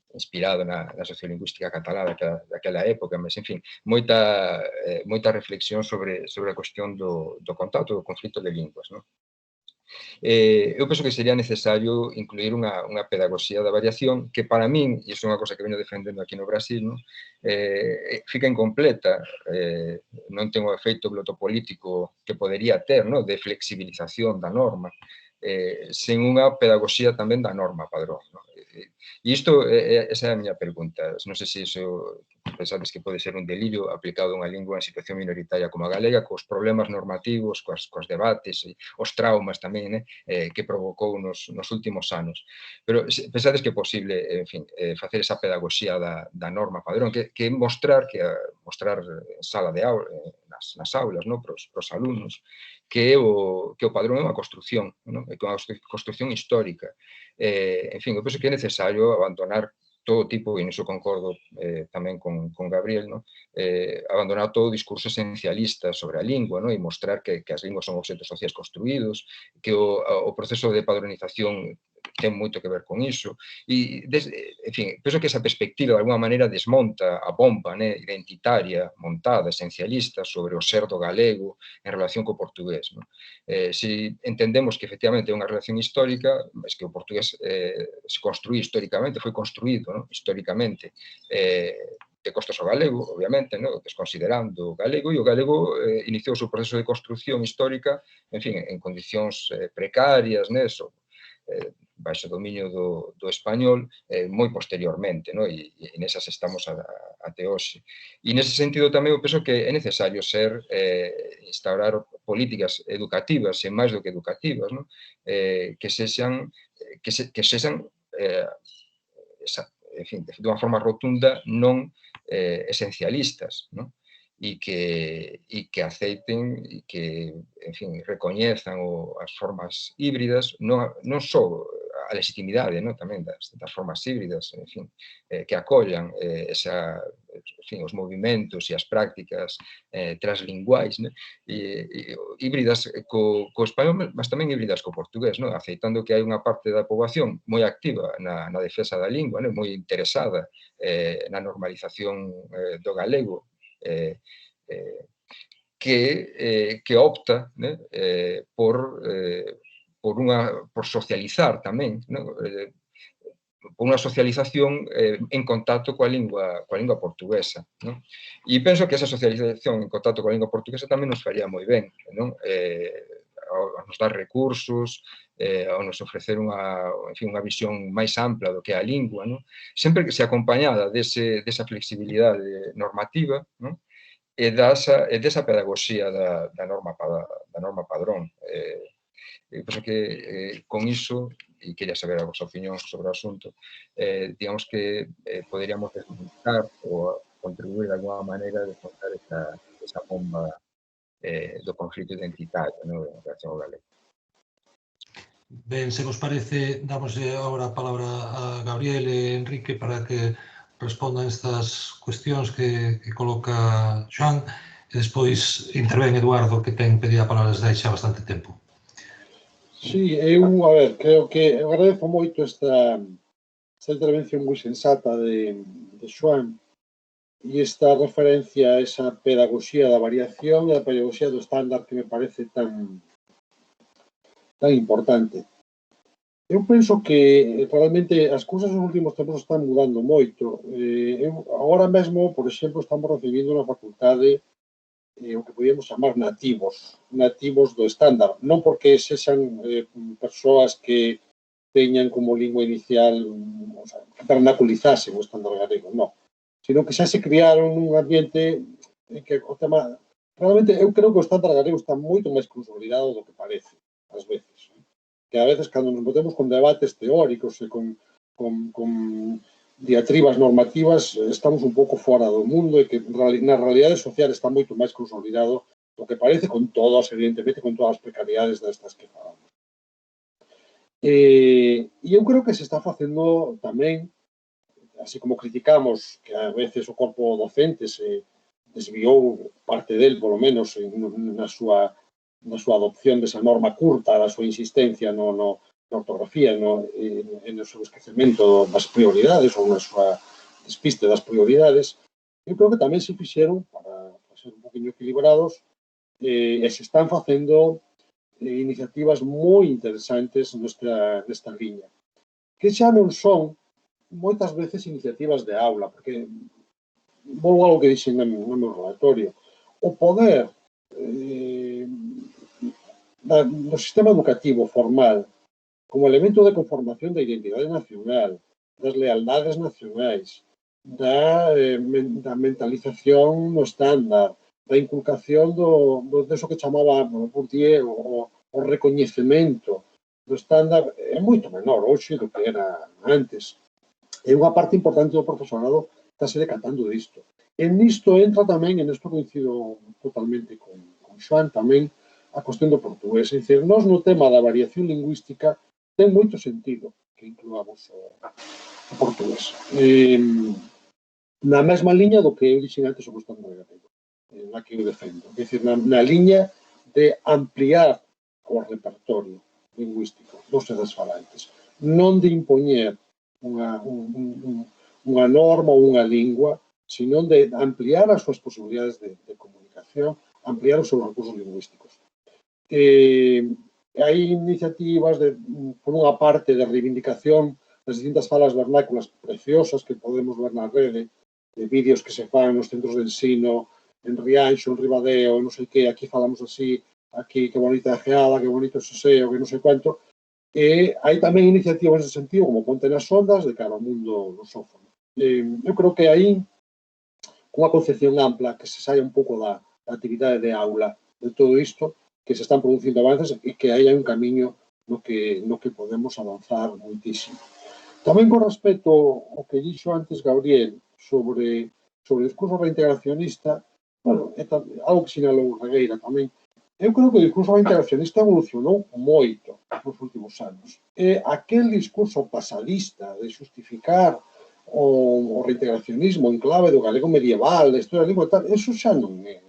inspirado na sociolingüística catalá daquela época, mas, en fin, moita reflexión sobre a cuestión do contacto, do conflito de linguas. Eu penso que sería necesario incluir unha pedagogía da variación que, para min, e iso é unha cosa que veño defendendo aquí no Brasil, fica incompleta, non ten o efeito glotopolítico que podería ter, de flexibilización da norma, sen unha pedagogía tamén da norma padrón. E isto, esa é a miña pregunta. Non sei se iso pensades que pode ser un delirio aplicado a unha lingua en situación minoritaria como a galega, cos problemas normativos, cos debates, os traumas tamén que provocou nos últimos anos. Pero pensades que é posible, en fin, facer esa pedagogía da norma padrón, que mostrar en sala de aula, nas aulas, para os alumnos, que o padrón é unha construción, é unha construción histórica. En fin, eu penso que é necesario abandonar todo tipo, e niso concordo tamén con Gabriel, abandonar todo o discurso esencialista sobre a lingua e mostrar que as linguas son obxectos sociais construídos, que o proceso de padronización ten moito que ver con iso. E, en fin, penso que esa perspectiva de alguma maneira desmonta a bomba identitaria, montada, esencialista, sobre o ser do galego en relación co portugués. Se entendemos que efectivamente é unha relación histórica, mas que o portugués se construí históricamente, foi construído históricamente de costas ao galego, obviamente, desconsiderando o galego, e o galego iniciou o seu proceso de construcción histórica, en fin, en condicións precarias, baixo dominio do español, moi posteriormente, e nesas estamos até hoxe. E nese sentido tamén eu penso que é necesario instaurar políticas educativas, e máis do que educativas, que sexan, en fin, de unha forma rotunda non esencialistas, e que aceiten e que, en fin, recoñezan as formas híbridas, non só a legitimidade tamén das formas híbridas, en fin, que acollan os movimentos e as prácticas translinguais, híbridas co español, mas tamén híbridas co portugués, aceitando que hai unha parte da poboación moi activa na defensa da lingua, moi interesada na normalización do galego, que opta por socializar tamén, por unha socialización en contacto coa lingua portuguesa. E penso que esa socialización en contacto coa lingua portuguesa tamén nos faría moi ben, a nos dar recursos, a nos ofrecer unha visión máis ampla do que é a lingua, sempre que se acompañada desa flexibilidade normativa, e desa pedagogía da norma padrón. Eu penso que con iso, e quería saber a vosa opinión sobre o asunto, digamos que poderíamos desmontar ou contribuir de alguma maneira a desmontar esa bomba do conflito identitario en relación ao galego. Ben, se vos parece, damos agora a palabra a Gabriel e Enrique para que respondan estas cuestións que coloca Xoán e despois intervén Eduardo, que ten pedido a palabra desde xa bastante tempo. Sí, a ver, creo que agradezo moito esta intervención moi sensata de Xoán e esta referencia a esa pedagogía da variación e a pedagogía do estándar que me parece tan importante. Eu penso que realmente as cousas nos últimos tempos están mudando moito. Agora mesmo, por exemplo, estamos recibindo na facultade o que podíamos chamar nativos do estándar, non porque sexan persoas que teñan como lingua inicial, o sea, que vernaculizasen o estándar galego, non, sino que xa se criaron nun ambiente en que o tema, realmente eu creo que o estándar galego está moito máis consolidado do que parece, ás veces, que a veces cando nos metemos con debates teóricos e con diatribas normativas, estamos un pouco fora do mundo e que na realidade social está moito máis consolidado do que parece, con todas, evidentemente, con todas as precariedades destas que falamos. E eu creo que se está facendo tamén, así como criticamos que a veces o corpo docente se desviou parte del, polo menos, na súa adopción desa norma curta, da súa insistencia na ortografía e no seu esquecemento das prioridades ou na súa despiste das prioridades, eu creo que tamén se fixeron, para ser un poquinho equilibrados, e se están facendo iniciativas moi interesantes nesta liña, que xa non son moitas veces iniciativas de aula, porque volvo algo que dixen no meu relatorio, o poder do sistema educativo formal como elemento de conformación da identidade nacional, das lealdades nacionais, da mentalización no estándar, da inculcación deso que chamaba Bourdieu o recoñecemento do estándar é moito menor hoxe do que era antes. É unha parte importante do profesorado está se decatando disto. E nisto entra tamén, e nisto coincido totalmente con Xoán, tamén a cuestión do portugués. É dicir, nós no tema da variación lingüística ten moito sentido que incluamos o portugués. Na mesma liña do que eu dixen antes sobre o estándar galego, na que eu defendo. É dicir, na liña de ampliar o repertorio lingüístico dos sedes falantes, non de impoñer unha norma ou unha lingua, sino de ampliar as súas posibilidades de comunicación, ampliar os seus recursos lingüísticos. Hai iniciativas, por unha parte, de reivindicación das distintas falas vernáculas preciosas que podemos ver na rede, de vídeos que se fan nos centros de ensino, en Rianxo, en Ribadeo, non sei que, aquí falamos así, aquí que bonita a geada, que bonito o seseo, que non sei quanto. E hai tamén iniciativas nesse sentido, como Ponte nas Ondas, de cara ao mundo lusófono. Eu creo que aí, cunha concepción ampla, que se saia un pouco da actividade de aula de todo isto, que se están producindo avances e que aí hai un camiño no que podemos avanzar moitísimo. Tamén con respecto ao que dixo antes Gabriel sobre o discurso reintegracionista, bueno, é algo que sinalou Regueira tamén, eu creo que o discurso reintegracionista evolucionou moito nos últimos anos. E aquel discurso pasadista de justificar o reintegracionismo en clave do galego medieval, da historia da lingua e tal, eso xa non é,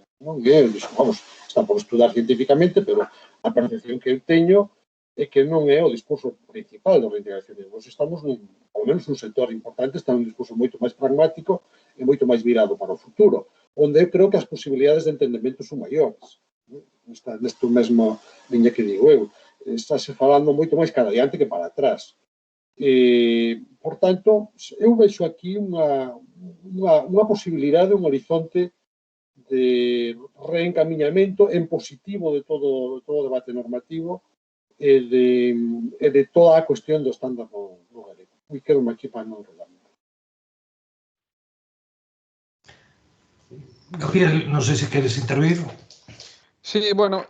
vamos, está por estudar científicamente, pero a percepción que eu teño é que non é o discurso principal do reintegracionismo. Nós estamos, ao menos nun sector importante, está nun discurso moito máis pragmático e moito máis virado para o futuro, onde eu creo que as posibilidades de entendemento son maiores. Nesta mesma liña que digo eu. Estáse falando moito máis cara adiante que para atrás. Por tanto, eu vexo aquí unha posibilidade, un horizonte de reencamiñamento en positivo de todo o debate normativo e de toda a cuestión do estándar no galego. E quero aquí para non enredarme. Gabriel, non sei se queres intervir. Sí, bueno,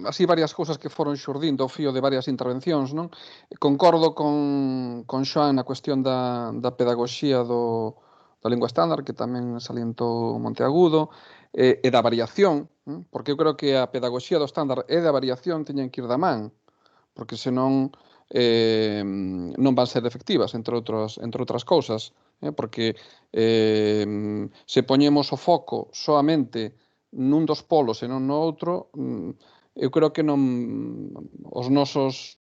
así varias cousas que foron xurdindo ao fío de varias intervencións, non? Concordo con Xoán na cuestión da pedagogía da lingua estándar, que tamén salientou Monteagudo, e da variación, porque eu creo que a pedagogía do estándar e da variación teñen que ir da man, porque senón non van ser efectivas, entre outras cousas. porque se poñemos o foco soamente nun dos polos e non no outro, eu creo que os nosos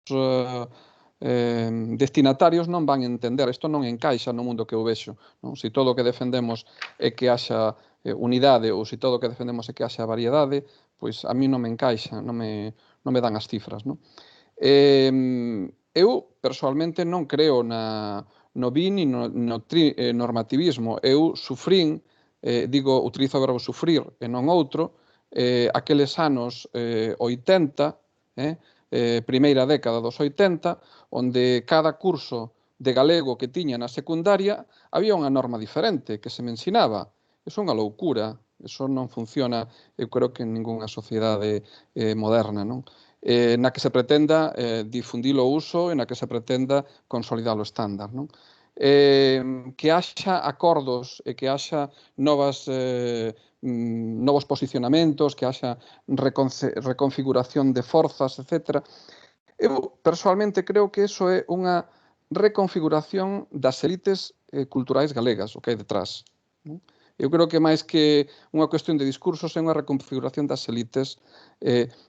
destinatarios non van entender. Isto non encaixa no mundo que eu vexo. Se todo o que defendemos é que haxa unidade ou se todo o que defendemos é que haxa variedade, pois a mí non me encaixa, non me dan as cifras. Eu, persoalmente, non creo no bin e no normativismo. Eu sufrín, utilizo o verbo sufrir e non outro, aqueles anos 80, primeira década dos 80, onde cada curso de galego que tiña na secundaria había unha norma diferente que se me ensinaba. Iso é unha loucura, iso non funciona, eu creo que en ningunha sociedade moderna, non? Na que se pretenda difundir o uso e na que se pretenda consolidar o estándar, non? Que haxa acordos e que haxa novos posicionamentos, que haxa reconfiguración de forzas, etc. Eu, persoalmente, creo que iso é unha reconfiguración das élites culturais galegas, o que hai detrás. Eu creo que máis que unha cuestión de discursos é unha reconfiguración das élites.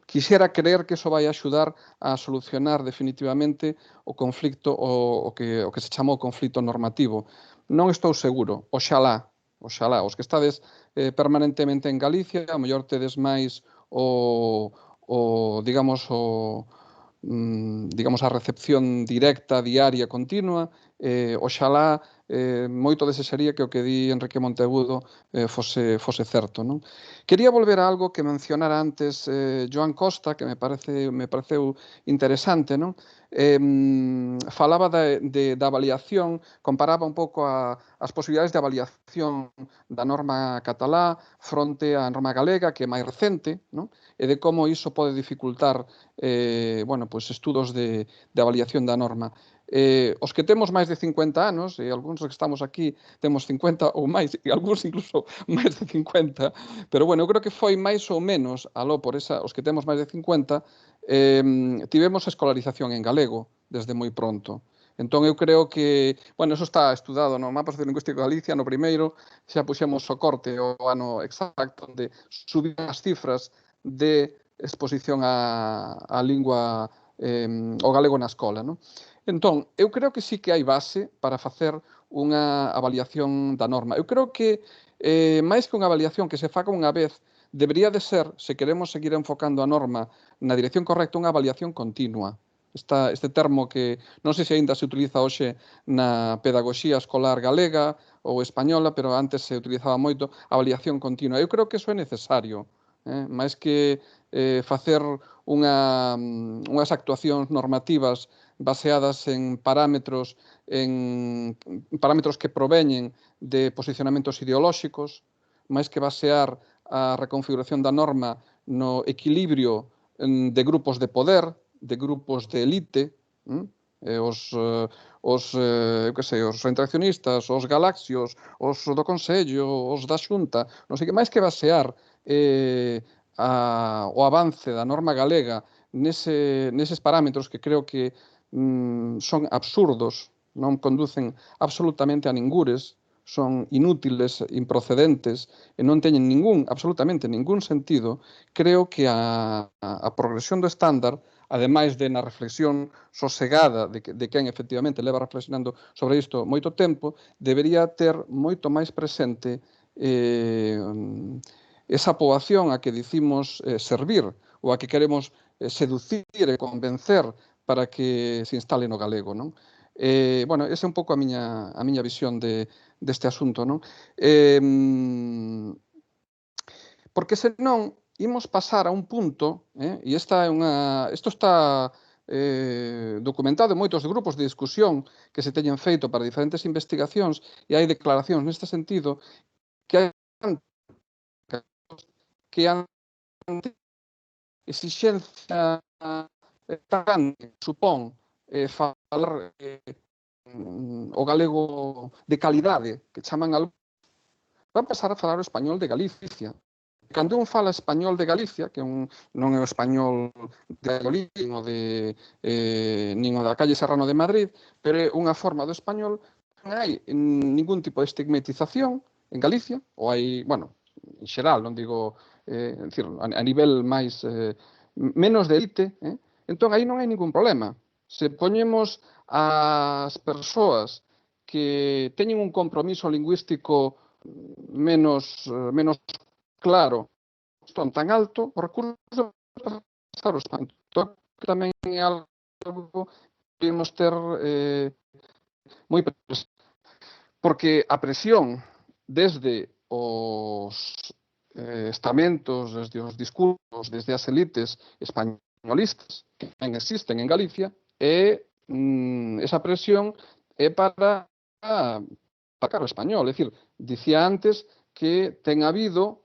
Quixera creer que iso vai axudar a solucionar definitivamente o conflicto, o que se chamou conflicto normativo. Non estou seguro, oxalá. Os que estades permanentemente en Galicia, a mellor tedes máis digamos, a recepción directa, diaria, continua. Oxalá moito desexaría que o que di Enrique Monteagudo fose certo, non? Quería volver a algo que mencionara antes Joan Costa, que me pareceu interesante, non? Falaba da avaliación, comparaba un pouco as posibilidades de avaliación da norma catalá fronte á norma galega, que é máis recente, non? E de como iso pode dificultar estudos de avaliación da norma. Os que temos máis de 50 anos, e algúns que estamos aquí temos 50 ou máis, e algúns incluso máis de 50, pero eu creo que foi máis ou menos, os que temos máis de 50, tivemos escolarización en galego desde moi pronto. Entón, eu creo que, eso está estudado no Mapa Sociolingüístico de Galicia, no primeiro, xa puxemos o corte o ano exacto, onde subían as cifras de exposición á lingua, o galego na escola, non? Entón, eu creo que sí que hai base para facer unha avaliación da norma. Eu creo que, máis que unha avaliación que se faga unha vez, debería de ser, se queremos seguir enfocando a norma na dirección correcta, unha avaliación continua. Este termo que non sei se aínda se utiliza hoxe na pedagogía escolar galega ou española, pero antes se utilizaba moito, avaliación continua. Eu creo que iso é necesario, máis que facer unhas actuacións normativas baseadas en parámetros que proveñen de posicionamentos ideolóxicos, máis que basear a reconfiguración da norma no equilibrio de grupos de poder, de grupos de elite, os retraccionistas, os galaxios, os do Consello, os da Xunta, non sei que, máis que basear o avance da norma galega neses parámetros que creo que son absurdos, non conducen absolutamente a ningures, son inútiles, improcedentes e non teñen absolutamente ningún sentido. Creo que a progresión do estándar, ademais de na reflexión sosegada de quen efectivamente leva reflexionando sobre isto moito tempo, debería ter moito máis presente esa poboación a que dicimos servir ou a que queremos seducir e convencer para que se instale no galego, non? Esa é un pouco a miña visión deste asunto, non? Porque senón imos pasar a un punto, e isto está documentado en moitos grupos de discusión que se teñen feito para diferentes investigacións, e hai declaracións neste sentido, que hai exixencia tan supón falar o galego de calidade, que chaman algo, van pasar a falar o español de Galicia. Cando un fala español de Galicia, que non é o español de Alolín nin o da calle Serrano de Madrid, pero é unha forma do español, hai ningún tipo de estigmatización en Galicia, ou hai, bueno, en xeral, non digo, decir, a nivel máis, menos de élite, entón aí non hai ningún problema. Se poñemos as persoas que teñen un compromiso lingüístico menos claro, son tan alto, os recursos pasar os tanto. Que tamén é algo que podemos ter moi presente. Porque a presión desde os estamentos, desde os discursos, desde as elites españolistas que tamén existen en Galicia, esa presión é para o español. É dicir, dicía antes que ten habido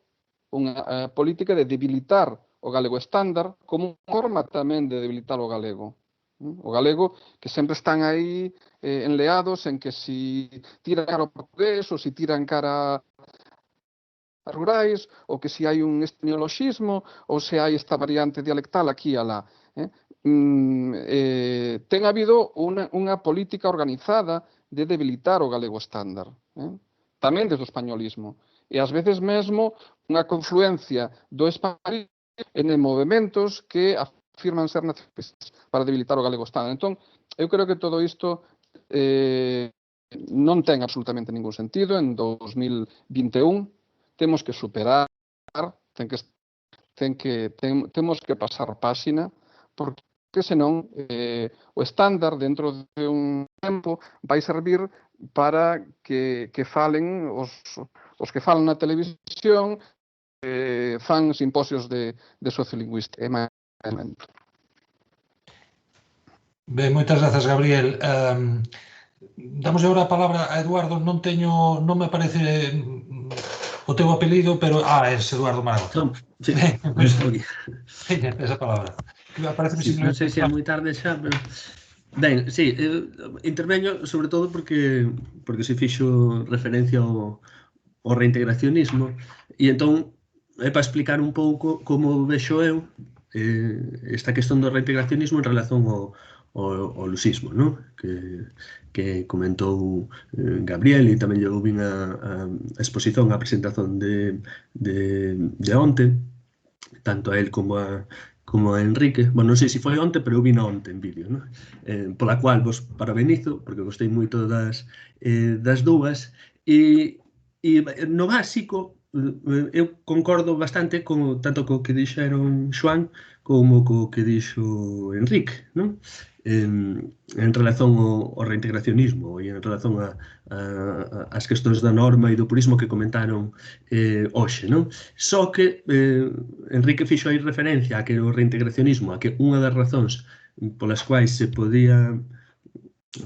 unha política de debilitar o galego estándar como forma tamén de debilitar o galego. O galego que sempre están aí enleados en que si tiran cara ao portugués ou si tiran cara a rurais ou que si hai un neoloxismo ou se hai esta variante dialectal aquí e alá. Ten habido unha política organizada de debilitar o galego estándar. Tamén desde o españolismo. E ás veces mesmo unha confluencia do español en movimentos que afirman ser nacionalistas para debilitar o galego estándar. Entón, eu creo que todo isto non ten absolutamente ningún sentido. En 2021 temos que superar, temos que pasar páxina, porque senón o estándar dentro de un tempo vai servir para que falen os que falan na televisión, fan simposios de sociolingüística. Ben, moitas grazas, Gabriel. Damos agora a palabra a Eduardo. Non me aparece o teu apelido, pero... é Eduardo Maragón. Sí, esa palabra. Non sei se é moi tarde xa, pero... Ben, sí, interveño sobre todo porque se fixo referencia ao reintegracionismo e entón é para explicar un pouco como vexo eu esta cuestión do reintegracionismo en relación ao lusismo, non? Que comentou Gabriel, e tamén eu vin a exposición, a presentación de onte, tanto a él como a Enrique. Bueno, non sei se foi onte, pero eu vin onte en vídeo, non? Pola cual vos parabenizo, porque gostei moito das dúas, e no básico eu concordo bastante tanto co que dixeron Xoán como co que dixo Enrique, non? En relación ao reintegracionismo e en relación ás questões da norma e do purismo que comentaron hoxe, non? Só que Enrique fixo aí referencia a que o reintegracionismo, a que unha das razóns polas quais se podía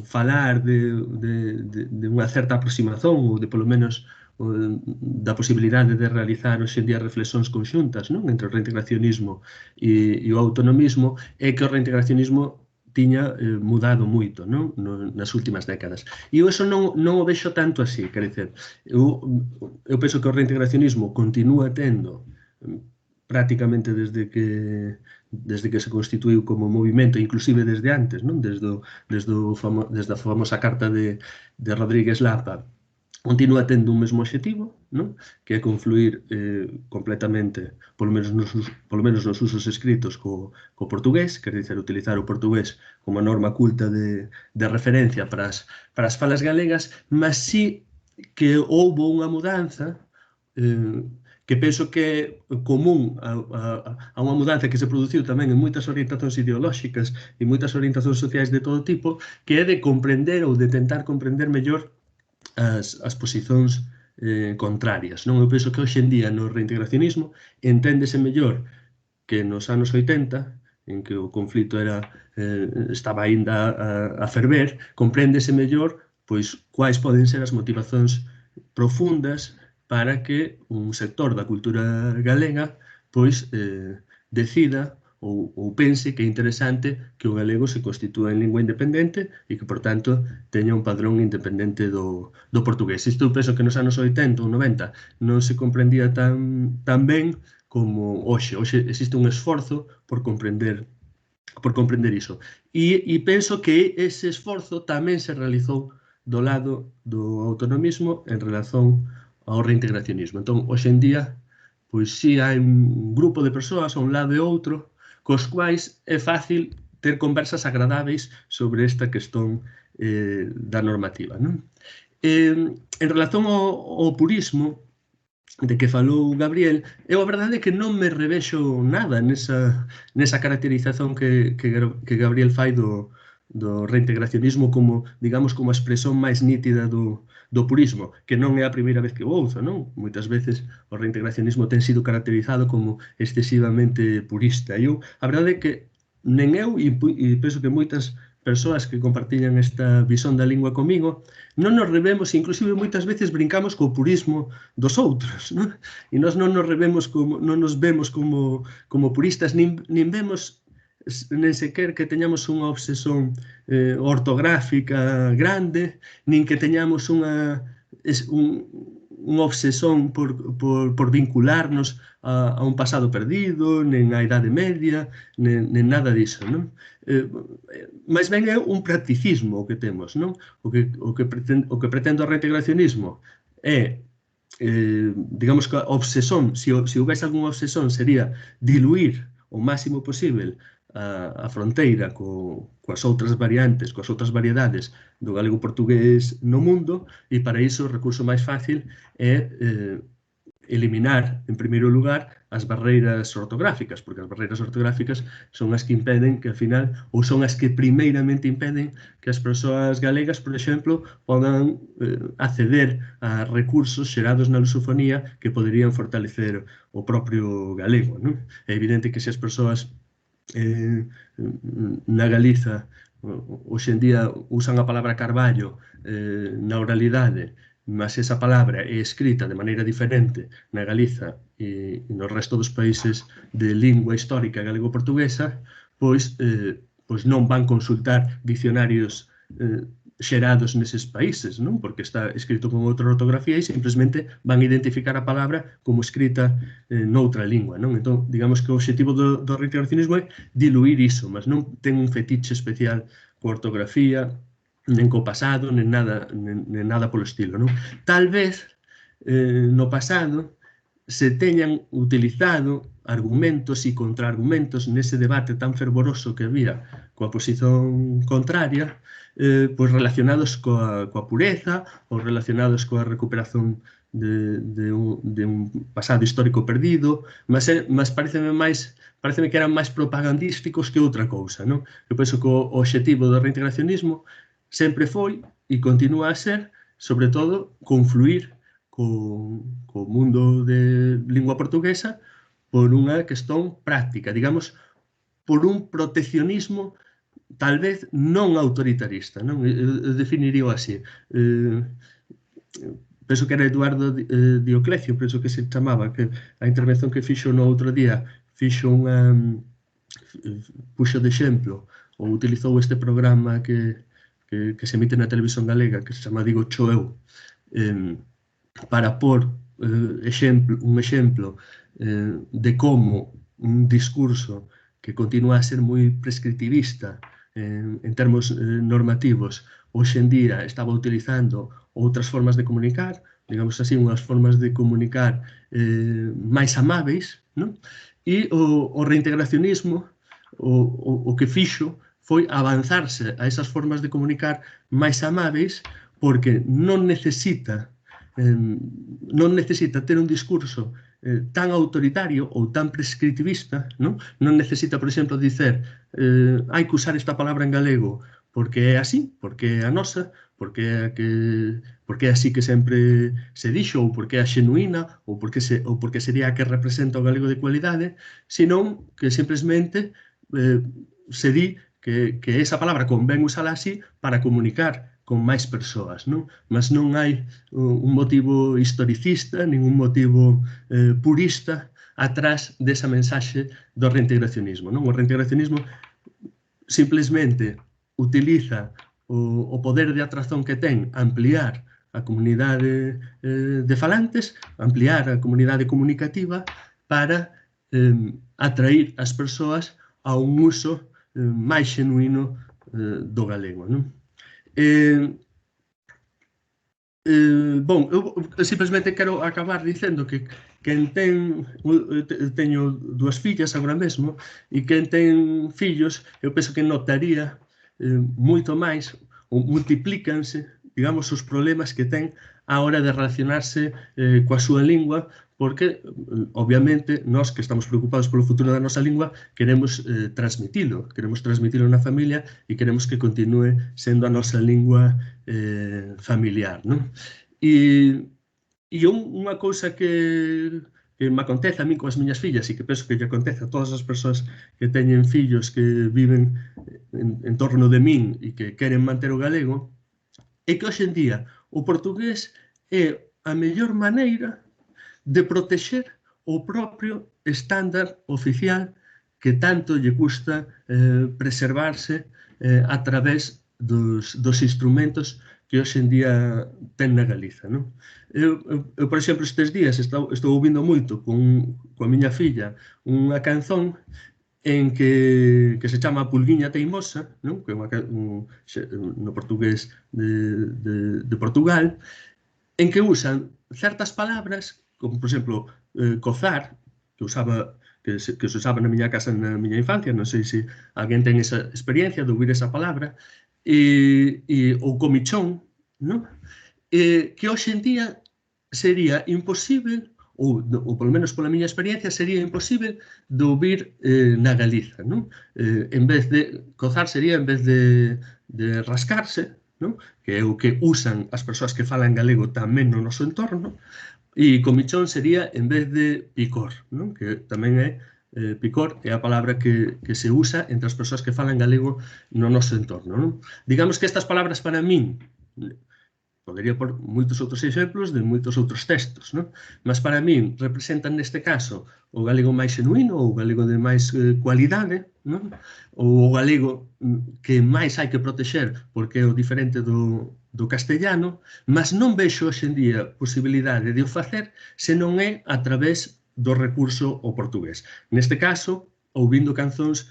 falar de unha certa aproximación ou de polo menos da posibilidade de realizar hoxe en día reflexións conxuntas, non? Entre o reintegracionismo e o autonomismo, é que o reintegracionismo tiña mudado moito, non? Nas últimas décadas. E eu iso non o vexo tanto así, quer dizer, eu penso que o reintegracionismo continúa tendo prácticamente desde que se constituiu como movimento, inclusive desde antes, non? Desde a famosa carta de Rodríguez Lapa, continúa tendo un mesmo obxectivo, non? Que é confluir completamente, polo menos nos usos escritos, co portugués, quer dizer, utilizar o portugués como norma culta de referencia para as falas galegas, mas sí que houbo unha mudanza que penso que é común a unha mudanza que se produciu tamén en moitas orientacións ideolóxicas e moitas orientacións sociais de todo tipo, que é de comprender ou de tentar comprender mellor as posicións contrarias, non? Eu penso que hoxe en día no reintegracionismo enténdese mellor que nos anos 80, en que o conflito estaba aínda a ferver, compréndese mellor pois quais poden ser as motivacións profundas para que un sector da cultura galega pois decida ou pense que é interesante que o galego se constitúa en lingua independente e que, por tanto, teña un padrón independente do portugués. Isto eu penso que nos anos 80 ou 90 non se comprendía tan ben como hoxe. Hoxe existe un esforzo por comprender iso. E penso que ese esforzo tamén se realizou do lado do autonomismo en relación ao reintegracionismo. Entón, hoxe en día, pois si hai un grupo de persoas a un lado e outro, cos quais é fácil ter conversas agradáveis sobre esta questón da normativa. En relación ao purismo, de que falou Gabriel, eu a verdade é que non me revexo nada nesa caracterización que Gabriel fai do reintegracionismo como, digamos, como a expresión máis nítida do purismo, que non é a primeira vez que o ouzo, non? Moitas veces o reintegracionismo ten sido caracterizado como excesivamente purista. A verdade é que nen eu, e penso que moitas persoas que compartillan esta visón da lingua comigo, non nos revemos, inclusive moitas veces brincamos co purismo dos outros, non? E nós non nos vemos como puristas, nin vemos nen sequer que teñamos unha obsesión ortográfica grande, nin que teñamos unha obsesión por vincularnos a un pasado perdido, nen a Idade Media, nen nada disso, non? Mas ben é un practicismo o que temos, non? O que pretende o reintegracionismo é, digamos que a obsesión, se houvese algunha obsesión, sería diluir o máximo posible a fronteira coas outras variantes, coas outras variedades do galego portugués no mundo, e para iso o recurso máis fácil é eliminar, en primeiro lugar, as barreiras ortográficas, porque as barreiras ortográficas son as que impeden que, ao final, ou son as que primeiramente impeden que as persoas galegas, por exemplo, podan acceder a recursos xerados na lusofonía que poderían fortalecer o propio galego, non? É evidente que se as persoas na Galiza hoxe en día usan a palabra carballo na oralidade, mas esa palabra é escrita de maneira diferente na Galiza e no resto dos países de lingua histórica galego-portuguesa, pois non van consultar dicionarios xerados neses países, non? Porque está escrito con outra ortografía e simplesmente van identificar a palabra como escrita noutra lingua, non? Entón, digamos que o obxectivo do reintegracionismo é diluir iso, mas non ten un fetiche especial coa ortografía, nen co pasado, nen nada polo estilo, non? Tal vez, no pasado, se teñan utilizado argumentos e contraargumentos nese debate tan fervoroso que había coa posición contraria, pois relacionados coa pureza ou relacionados coa recuperación de un pasado histórico perdido, mas pareceme que eran máis propagandísticos que outra cousa, non? Eu penso que o obxectivo do reintegracionismo sempre foi e continúa a ser, sobre todo, confluir co mundo de lingua portuguesa por unha questón práctica, digamos, por un proteccionismo tal vez non autoritarista, non? Eu definiría así. Penso que era Eduardo Dioclecio, penso que se chamaba, que a intervención que fixo no outro día puxo de exemplo ou utilizou este programa que se emite na televisión galega, que se chama Digo Cho Eu, para pôr un exemplo de como un discurso que continúa a ser moi prescriptivista en termos normativos, hoxe en día estaba utilizando outras formas de comunicar, digamos así, unhas formas de comunicar máis amáveis, non? E o reintegracionismo o que fixo foi avanzarse a esas formas de comunicar máis amáveis, porque non necesita ter un discurso tan autoritario ou tan prescriptivista, non necesita, por exemplo, dicer hai que usar esta palabra en galego porque é así, porque é a nosa, porque é así que sempre se dixo, ou porque é a xenuína, ou porque sería a que representa o galego de cualidade, senón que simplemente se di que esa palabra convén usala así para comunicar con máis persoas, non? Mas non hai un motivo historicista, ningún motivo purista atrás desa mensaxe do reintegracionismo, non? O reintegracionismo simplesmente utiliza o poder de atracción que ten ampliar a comunidade de falantes, ampliar a comunidade comunicativa para atrair as persoas a un uso máis xenuíno do galego, non? Bon, eu simplemente quero acabar dicendo que quen teño dúas fillas agora mesmo, e quen ten fillos, eu penso que notaría moito máis, ou multiplícanse, digamos, os problemas que ten á hora de relacionarse coa súa lingua, porque, obviamente, nós que estamos preocupados polo futuro da nosa lingua, queremos transmitilo na familia e queremos que continue sendo a nosa lingua familiar, non? E unha cousa que me acontece a min coas miñas fillas e que penso que lle acontece a todas as persoas que teñen fillos que viven en torno de min e que queren manter o galego é que hoxe en día o portugués é a mellor maneira de protexer o propio estándar oficial que tanto lle custa preservarse a través dos instrumentos que hoxe en día ten na Galiza, non? Eu, por exemplo, estes días estou ouvindo moito coa miña filla unha canzón en que se chama Pulguiña Teimosa, non? Que é no portugués de Portugal, en que usan certas palabras, como, por exemplo, cozar, que se usaba na miña casa na miña infancia, non sei se alguén ten esa experiencia de ouvir esa palabra, ou comichón, non? Que hoxe en día sería imposible, ou polo menos pola miña experiencia, sería imposible de ouvir na Galiza, non? En vez de cozar sería en vez de rascarse, non? Que é o que usan as persoas que falan galego tamén no noso entorno, e comichón sería en vez de picor, non? Que tamén é picor é a palabra que se usa entre as persoas que falan galego no noso entorno, non? Digamos que estas palabras para min, podería por moitos outros exemplos de moitos outros textos, non? Mas para min representan neste caso o galego máis xenuíno, o galego de máis cualidade, non? O galego que máis hai que protexer porque é o diferente do castellano, mas non vexo hoxe en día posibilidade de o facer se non é a través do recurso ao portugués. Neste caso, ouvindo canzóns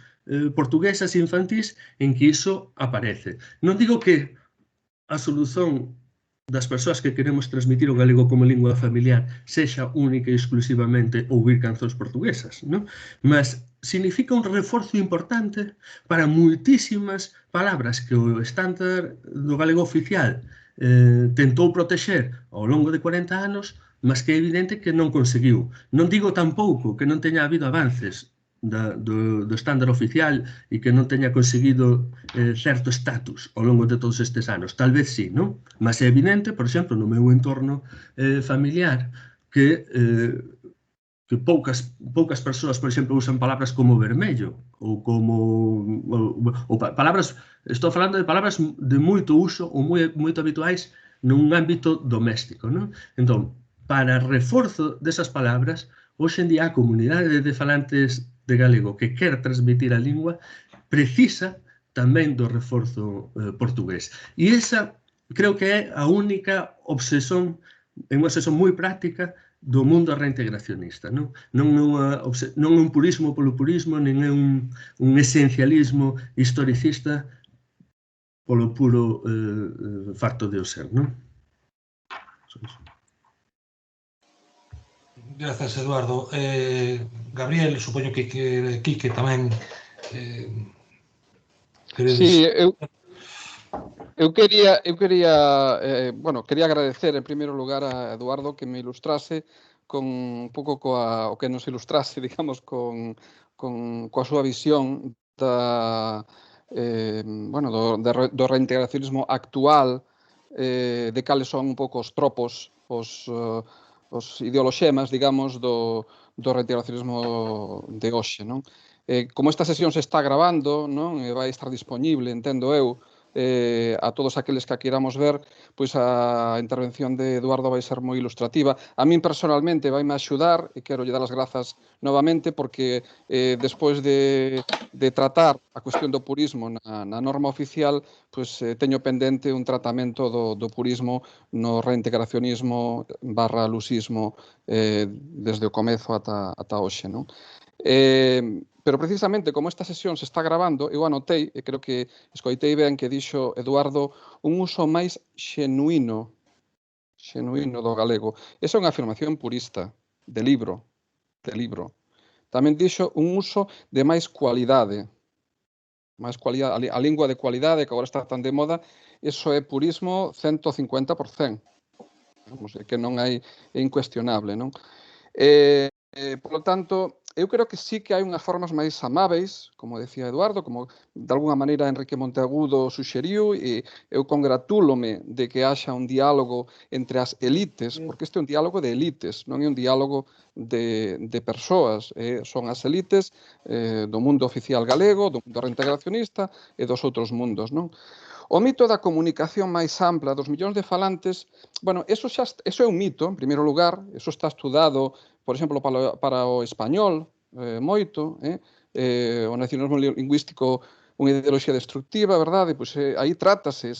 portuguesas infantís en que iso aparece. Non digo que a solución das persoas que queremos transmitir o galego como lingua familiar sexa única e exclusivamente ouvir canzóns portuguesas, non? Mas significa un reforzo importante para moitísimas palabras que o estándar do galego oficial tentou protexer ao longo de 40 anos, mas que é evidente que non conseguiu. Non digo tampouco que non teña habido avances do estándar oficial e que non teña conseguido certo estatus ao longo de todos estes anos. Tal vez sí, non? Mas é evidente, por exemplo, no meu entorno familiar, que poucas persoas, por exemplo, usan palabras como vermello ou palabras, estou falando de palabras de moito uso ou moito habituais nun ámbito doméstico, non? Entón, para reforzo desas palabras, hoxe en día a comunidade de falantes de galego que quer transmitir a lingua precisa tamén do reforzo portugués. E esa creo que é a única obsesión, é unha obsesión moi práctica do mundo reintegracionista. Non é un purismo polo purismo, nin é un esencialismo historicista polo puro facto de o ser, non? Grazas, Eduardo. Gabriel, supoño que Quique tamén Sí, eu quería agradecer en primeiro lugar a Eduardo que me ilustrase con un pouco o que nos ilustrase, digamos, coa súa visión do reintegracionismo actual, de cales son un pouco os tropos, os ideoloxemas, digamos, do reintegracionismo de hoxe, non? Como esta sesión se está gravando, non? Vai estar disponible, entendo eu, a todos aqueles que a queramos ver, pois a intervención de Eduardo vai ser moi ilustrativa. A min personalmente vaime axudar, e quero lle dar as grazas novamente, porque despois de tratar a cuestión do purismo na norma oficial, pois teño pendente un tratamento do purismo no reintegracionismo / lusismo desde o comezo ata hoxe, non? Pero precisamente como esta sesión se está gravando, eu anotei, e creo que escoitei ben que dixo Eduardo, un uso máis xenuíno xenuíno do galego. Esa é unha afirmación purista, de libro. Tamén dixo un uso de máis cualidade. A lingua de cualidade, que agora está tan de moda, iso é purismo 150%. Vamos, que non hai, é incuestionable, non? Por lo tanto, eu creo que sí que hai unhas formas máis amáveis, como decía Eduardo, como de alguna maneira Enrique Monteagudo suxeriu, e eu congratúlome de que haxa un diálogo entre as elites, porque este é un diálogo de elites, non é un diálogo de persoas, son as elites do mundo oficial galego, do mundo reintegracionista e dos outros mundos, non? O mito da comunicación máis ampla dos millóns de falantes, bueno, eso é un mito, en primeiro lugar, eso está estudado, por exemplo, para o español, moito, o nacionalismo lingüístico unha ideoloxía destructiva, verdade? Pois aí trátase,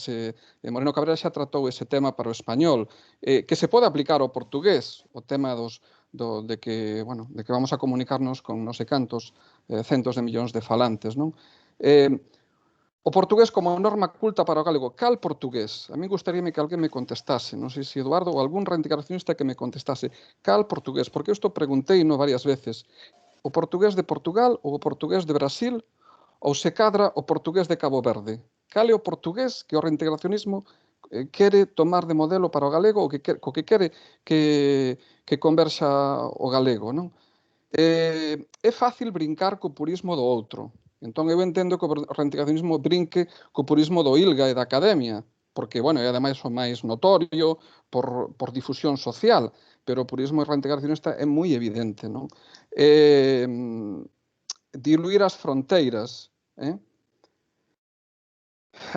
Moreno Cabrera xa tratou ese tema para o español, que se pode aplicar ao portugués, o tema de que vamos a comunicarnos con non sei cantos centos de millóns de falantes, non? O portugués como norma culta para o galego. Cal portugués? A mí gustaríame que alguén me contestase. Non sei se Eduardo ou algún reintegracionista que me contestase. Cal portugués? Porque isto pregunteino varias veces. O portugués de Portugal ou o portugués de Brasil ou se cadra o portugués de Cabo Verde? Cal é o portugués que o reintegracionismo quere tomar de modelo para o galego ou que quere que converxa o galego, non? É fácil brincar co purismo do outro. Entón, eu entendo que o reintegracionismo brinque co purismo do ILGA e da academia, porque, bueno, e ademais o máis notorio por difusión social, pero o purismo reintegracionista é moi evidente, non? Diluir as fronteiras,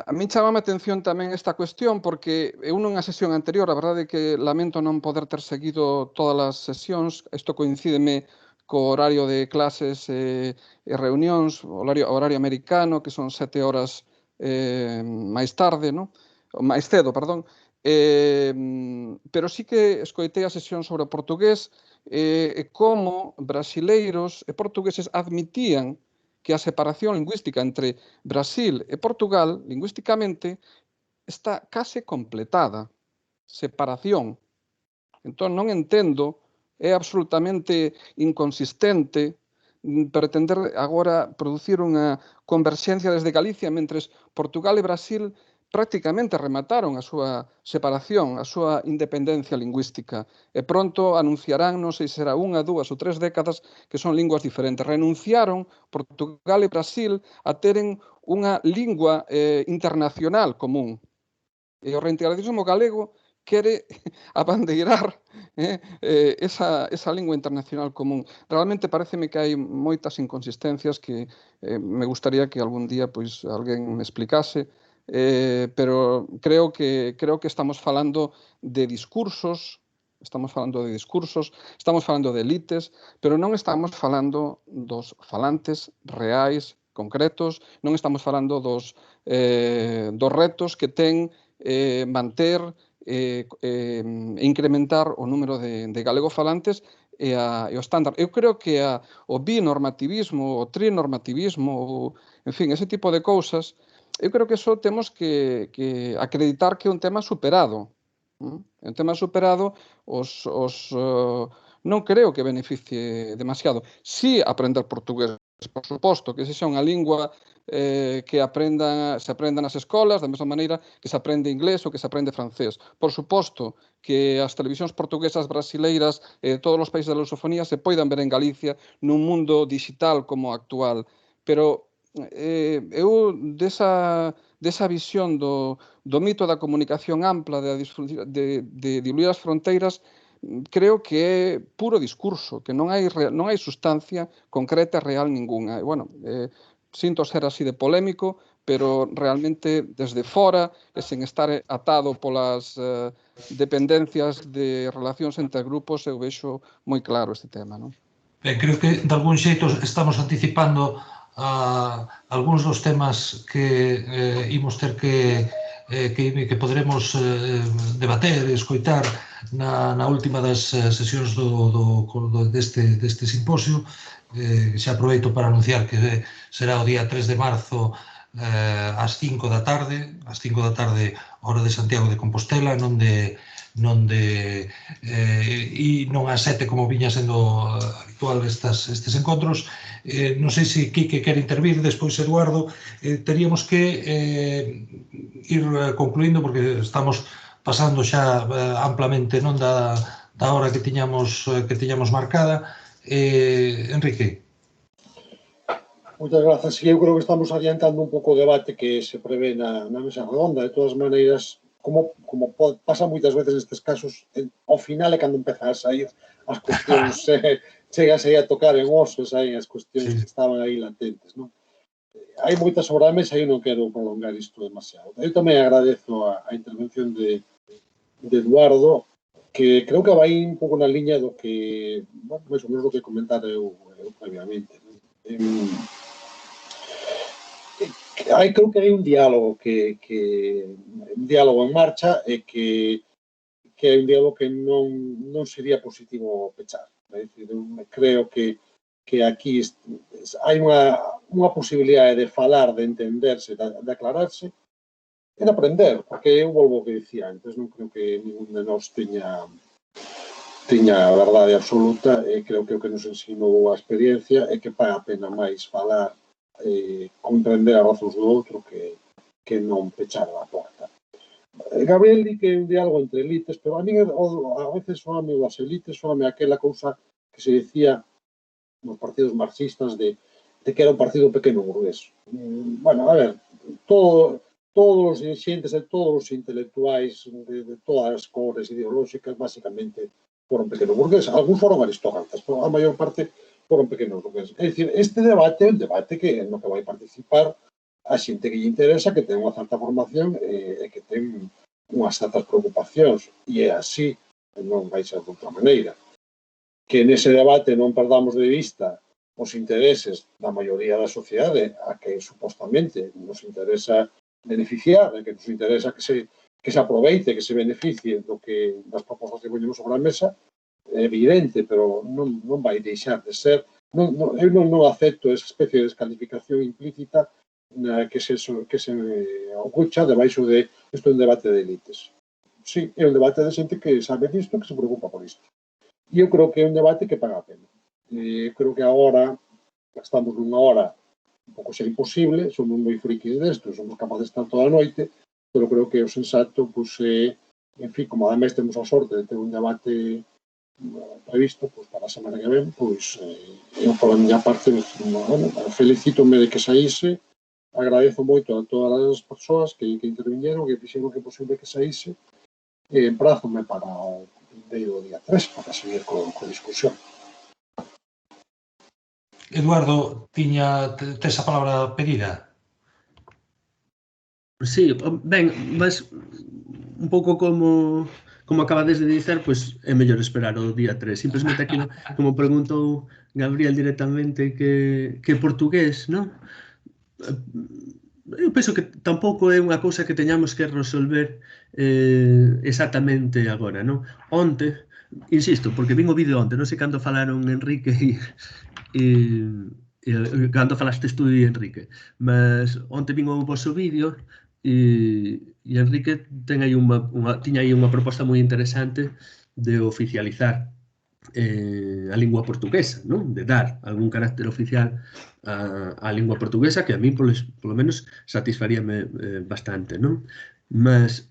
A mí chamame a atención tamén esta cuestión, porque eu nunha sesión anterior, a verdade é que lamento non poder ter seguido todas as sesións, isto coincídeme co horario de clases e reunións, horario americano, que son 7 horas máis tarde, non? Máis cedo, perdón. Pero sí que escoitei a sesión sobre o portugués e como brasileiros e portugueses admitían que a separación lingüística entre Brasil e Portugal, lingüísticamente, está case completada. Separación. Entón, non entendo, é absolutamente inconsistente pretender agora producir unha converxencia desde Galicia, mentres Portugal e Brasil prácticamente remataron a súa separación, a súa independencia lingüística. E pronto anunciarán, non sei se será 1, 2 ou 3 décadas, que son linguas diferentes. Renunciaron Portugal e Brasil a teren unha lingua internacional común. E o reintegracionismo galego quere abandeirar esa lingua internacional común. Realmente pareceme que hai moitas inconsistencias que me gustaría que algún día pois alguén me explicase, pero creo que estamos falando de discursos, estamos falando de elites, pero non estamos falando dos falantes reais, concretos, non estamos falando dos retos que ten manter e incrementar o número de galegofalantes e o estándar. Eu creo que o binormativismo, o trinormativismo, en fin, ese tipo de cousas, eu creo que eso temos que acreditar que é un tema superado. É un tema superado, non creo que beneficie demasiado. Si aprender portugués, por suposto, que sexa unha lingua que se aprenda nas escolas, da mesma maneira que se aprende inglés ou que se aprende francés. Por suposto que as televisións portuguesas, brasileiras e todos os países da lusofonía se poidan ver en Galicia nun mundo digital como actual. Pero eu desa visión do mito da comunicación ampla, de diluir as fronteiras, creo que é puro discurso, que non hai sustancia concreta real ningunha. Bueno, sinto ser así de polémico, pero realmente desde fora e sen estar atado polas dependencias de relacións entre grupos, eu vexo moi claro este tema, non? Creo que de algún xeito estamos anticipando algúns dos temas que imos ter que poderemos debater e escoitar na última das sesións deste simposio. Xa aproveito para anunciar que será o día 3 de marzo ás 5 da tarde, hora de Santiago de Compostela, non de non de e non a 7 como viña sendo habitual estes encontros. Non sei se Quique quere intervir, despois Eduardo. Teríamos que ir concluindo porque estamos pasando xa amplamente non da hora que tiñamos marcada. Enrique. Moitas grazas. Eu creo que estamos adiantando un pouco o debate que se prevé na mesa redonda. De todas maneiras, como pasa moitas veces nestes casos, ao final é cando empeza a sair as cuestións, chegas aí a tocar en osos, aí as cuestións que estaban aí latentes, non? Hai moitas sobre a mesa e eu non quero prolongar isto demasiado. Eu tamén agradezo a intervención de Eduardo, que creo que vai un pouco na liña do que, bueno, máis ou menos do que comentara eu previamente, non? Creo que hai un diálogo un diálogo en marcha e que hai un diálogo que non sería positivo pechar. É dicir, creo que aquí hai unha posibilidade de falar, de entenderse, de aclararse e de aprender, porque eu volvo ao que dicía antes, non creo que ningún de nós teña a verdade absoluta e creo que o que nos ensinou a experiencia é que paga a pena máis falar, comprender as razóns do outro que non pechar a porta. Gabriel di que é un diálogo entre elites, pero a mí a veces soame das elites, soame aquela cousa que se decía nos partidos marxistas de que era un partido pequeno burgués. Bueno, a ver, todos os dirigentes e todos os intelectuais de todas as cores ideolóxicas basicamente foron pequeno burgués. Algúns foron aristócratas, pero a maior parte foron pequenos burgueses. É dicir, este debate é un debate no que vai participar a xente que lle interesa, que ten unha certa formación e que ten unhas certas preocupacións. E é así, non vai ser de outra maneira. Que nese debate non perdamos de vista os intereses da maioría da sociedade a que supostamente nos interesa beneficiar, que nos interesa que se aproveite, que se beneficie das propostas que poñemos sobre a mesa, é evidente, pero non vai deixar de ser. Eu non acepto esa especie de descalificación implícita que se oculta debaixo de isto é un debate de elites. Sí, é un debate de xente que sabe disto, que se preocupa por isto. E eu creo que é un debate que paga a pena. Creo que agora estamos nunha hora un pouco xa imposible, somos moi frikis desto, somos capaces de estar toda a noite, pero creo que o sensato, en fin, como ademais temos a sorte de ter un debate previsto para a semana que ven, eu pola miña parte felicítome de que saíse, agradezo moito a todas as persoas que interviñeron, que fixeron que posible que saíse, e emprázome para o vindeiro día 3 para seguir con discusión. Eduardo, tes a palabra pedida? Sí, ben, mas un pouco como acabades de dizer, pois é mellor esperar o día 3. Simplesmente aquí, como preguntou Gabriel directamente que portugués, non? Eu penso que tampouco é unha cousa que teñamos que resolver exactamente agora, non? Onte, insisto, porque vin o vídeo onte, non sei cando falaron Enrique e cando falastes tú e Enrique, mas onte vin o vosso vídeo e Enrique tiña aí unha proposta moi interesante de oficializar a lingua portuguesa, non? De dar algún carácter oficial á lingua portuguesa que a mí, polo menos, satisfaríame bastante, non? Mas,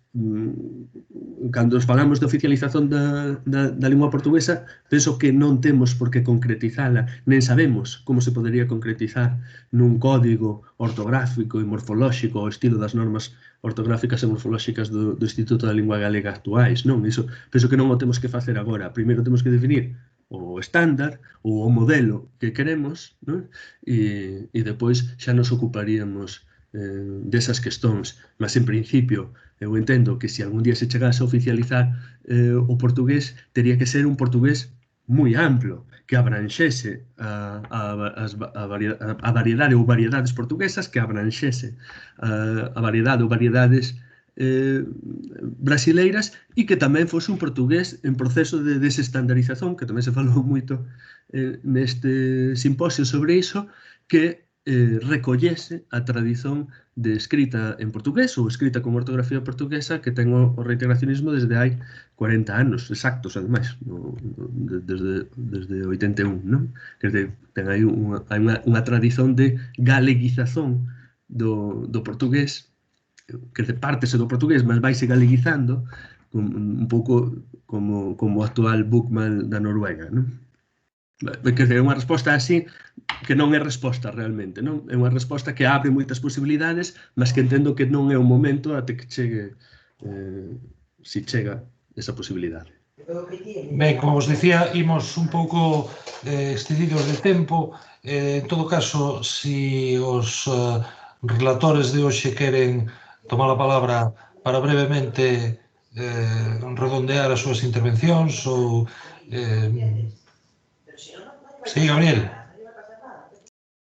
cando falamos de oficialización da lingua portuguesa, penso que non temos por que concretizala, nen sabemos como se podería concretizar nun código ortográfico e morfolóxico ao estilo das normas ortográficas e morfolóxicas do Instituto da Lingua Galega actuais, non? Iso penso que non o temos que facer agora. Primeiro temos que definir o estándar ou o modelo que queremos, non? E depois xa nos ocuparíamos desas questões. Mas, en principio, eu entendo que se algún día se chegase a oficializar o portugués, teria que ser un portugués moi amplo, que abranxese a variedade ou variedades portuguesas, que abranxese a variedade ou variedades brasileiras e que tamén fose un portugués en proceso de desestandarización, que tamén se falou moito neste simposio sobre iso, que recollese a tradición de escrita en portugués ou escrita con ortografía portuguesa que ten o reintegracionismo desde hai 40 anos exactos, ademais, desde 81, non? Que ten aí unha tradición de galeguización do portugués, que partese do portugués, mas vaise galeguizando un pouco como o actual Bookman da Noruega, non? É unha resposta así que non é resposta realmente, non? É unha resposta que abre moitas posibilidades, mas que entendo que non é o momento até que chegue, si chega esa posibilidade. Ben, como vos dicía, imos un pouco excedidos de tempo. En todo caso, si os relatores de hoxe queren tomar a palabra para brevemente redondear as súas intervencións ou... Sí, Gabriel.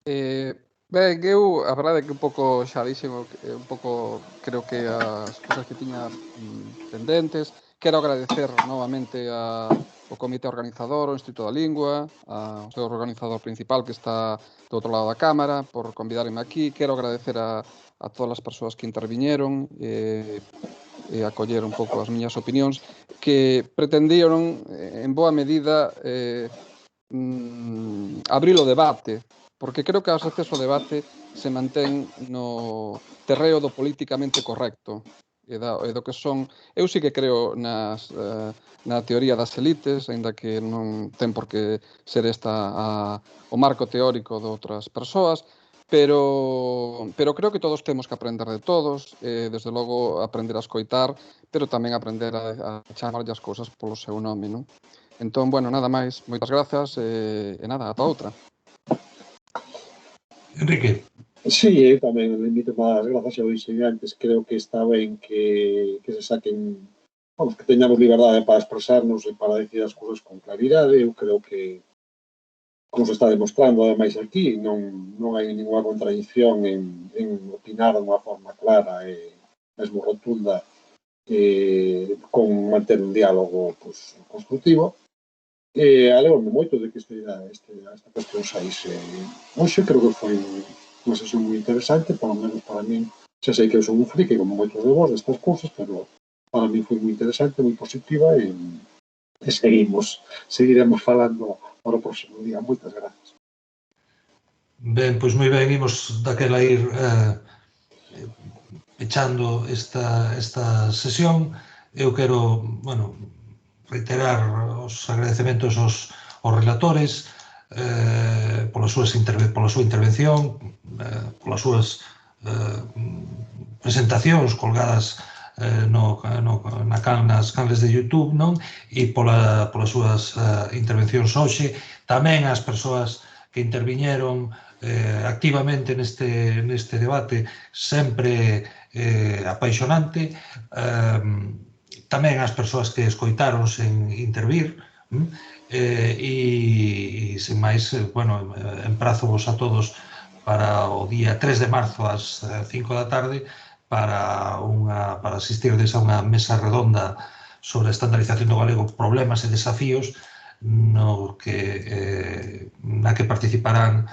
Ben, eu, a verdade é que un pouco xa dixen, un pouco creo que as cousas que tiña pendentes. Quero agradecer novamente ao comité organizador, ao Instituto da Lingua, ao seu organizador principal que está do outro lado da cámara, por convidarme aquí. Quero agradecer a todas as persoas que interviñeron e acoller un pouco as miñas opinións, que pretendieron, en boa medida, abrir o debate, porque creo que ás veces o debate se mantén no terreo do políticamente correcto e do que son... Eu sí que creo na teoría das elites, aínda que non ten por que ser esta o marco teórico de outras persoas, pero creo que todos temos que aprender de todos, desde logo aprender a escoitar, pero tamén aprender a chamarlle as cousas polo seu nome, non? Entón, bueno, nada máis, moitas grazas e nada, ata outra. Enrique. Sí, eu tamén limito máis grazas ao dixen antes. Creo que está ben que se saquen, vamos, que teñamos liberdade para expresarnos e para decir as cousas con claridade. Eu creo que, como se está demostrando ademais aquí, non hai ninguna contradicción en opinar de unha forma clara e mesmo rotunda con manter un diálogo constructivo. Alegro-me moito de que esta cuestión saíse hoxe. Creo que foi unha sesión moi interesante, polo menos para min. Xa sei que eu son un friki como moitos de vos destas cousas, pero para min foi moi interesante, moi positiva e seguiremos falando para o próximo día. Moitas gracias. Ben, pois moi ben, imos daquela ir pechando esta sesión. Eu quero, bueno, reiterar os agradecementos aos relatores pola súa intervención, polas súas presentacións colgadas nas canles de YouTube, non? E polas súas intervencións hoxe. Tamén as persoas que interviñeron activamente neste debate, sempre apaixonante. Tamén as persoas que escoitaron sen intervir, e sen máis, bueno, emprazovos a todos para o día 3 de marzo ás 5 da tarde para asistirdes a unha mesa redonda sobre a estandarización do galego, problemas e desafíos, na que participarán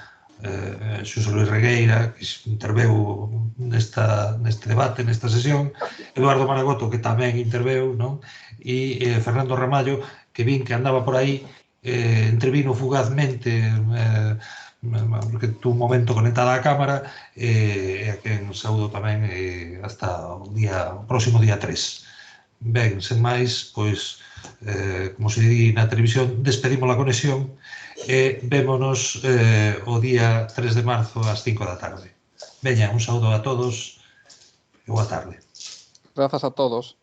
Xosé Luis Regueira, que interveu neste debate, nesta sesión, Eduardo Maragoto, que tamén interveu, non? E Fernando Ramallo, que vin que andaba por aí, intervino fugazmente, porque tuvo un momento conectada á cámara, e a quen saúdo tamén hasta o próximo día 3. Ben, sen máis, pois, como se di na televisión, despedimos a conexión e vémonos o día 3 de marzo ás 5 da tarde. Veña, un saúdo a todos e boa tarde. Grazas a todos.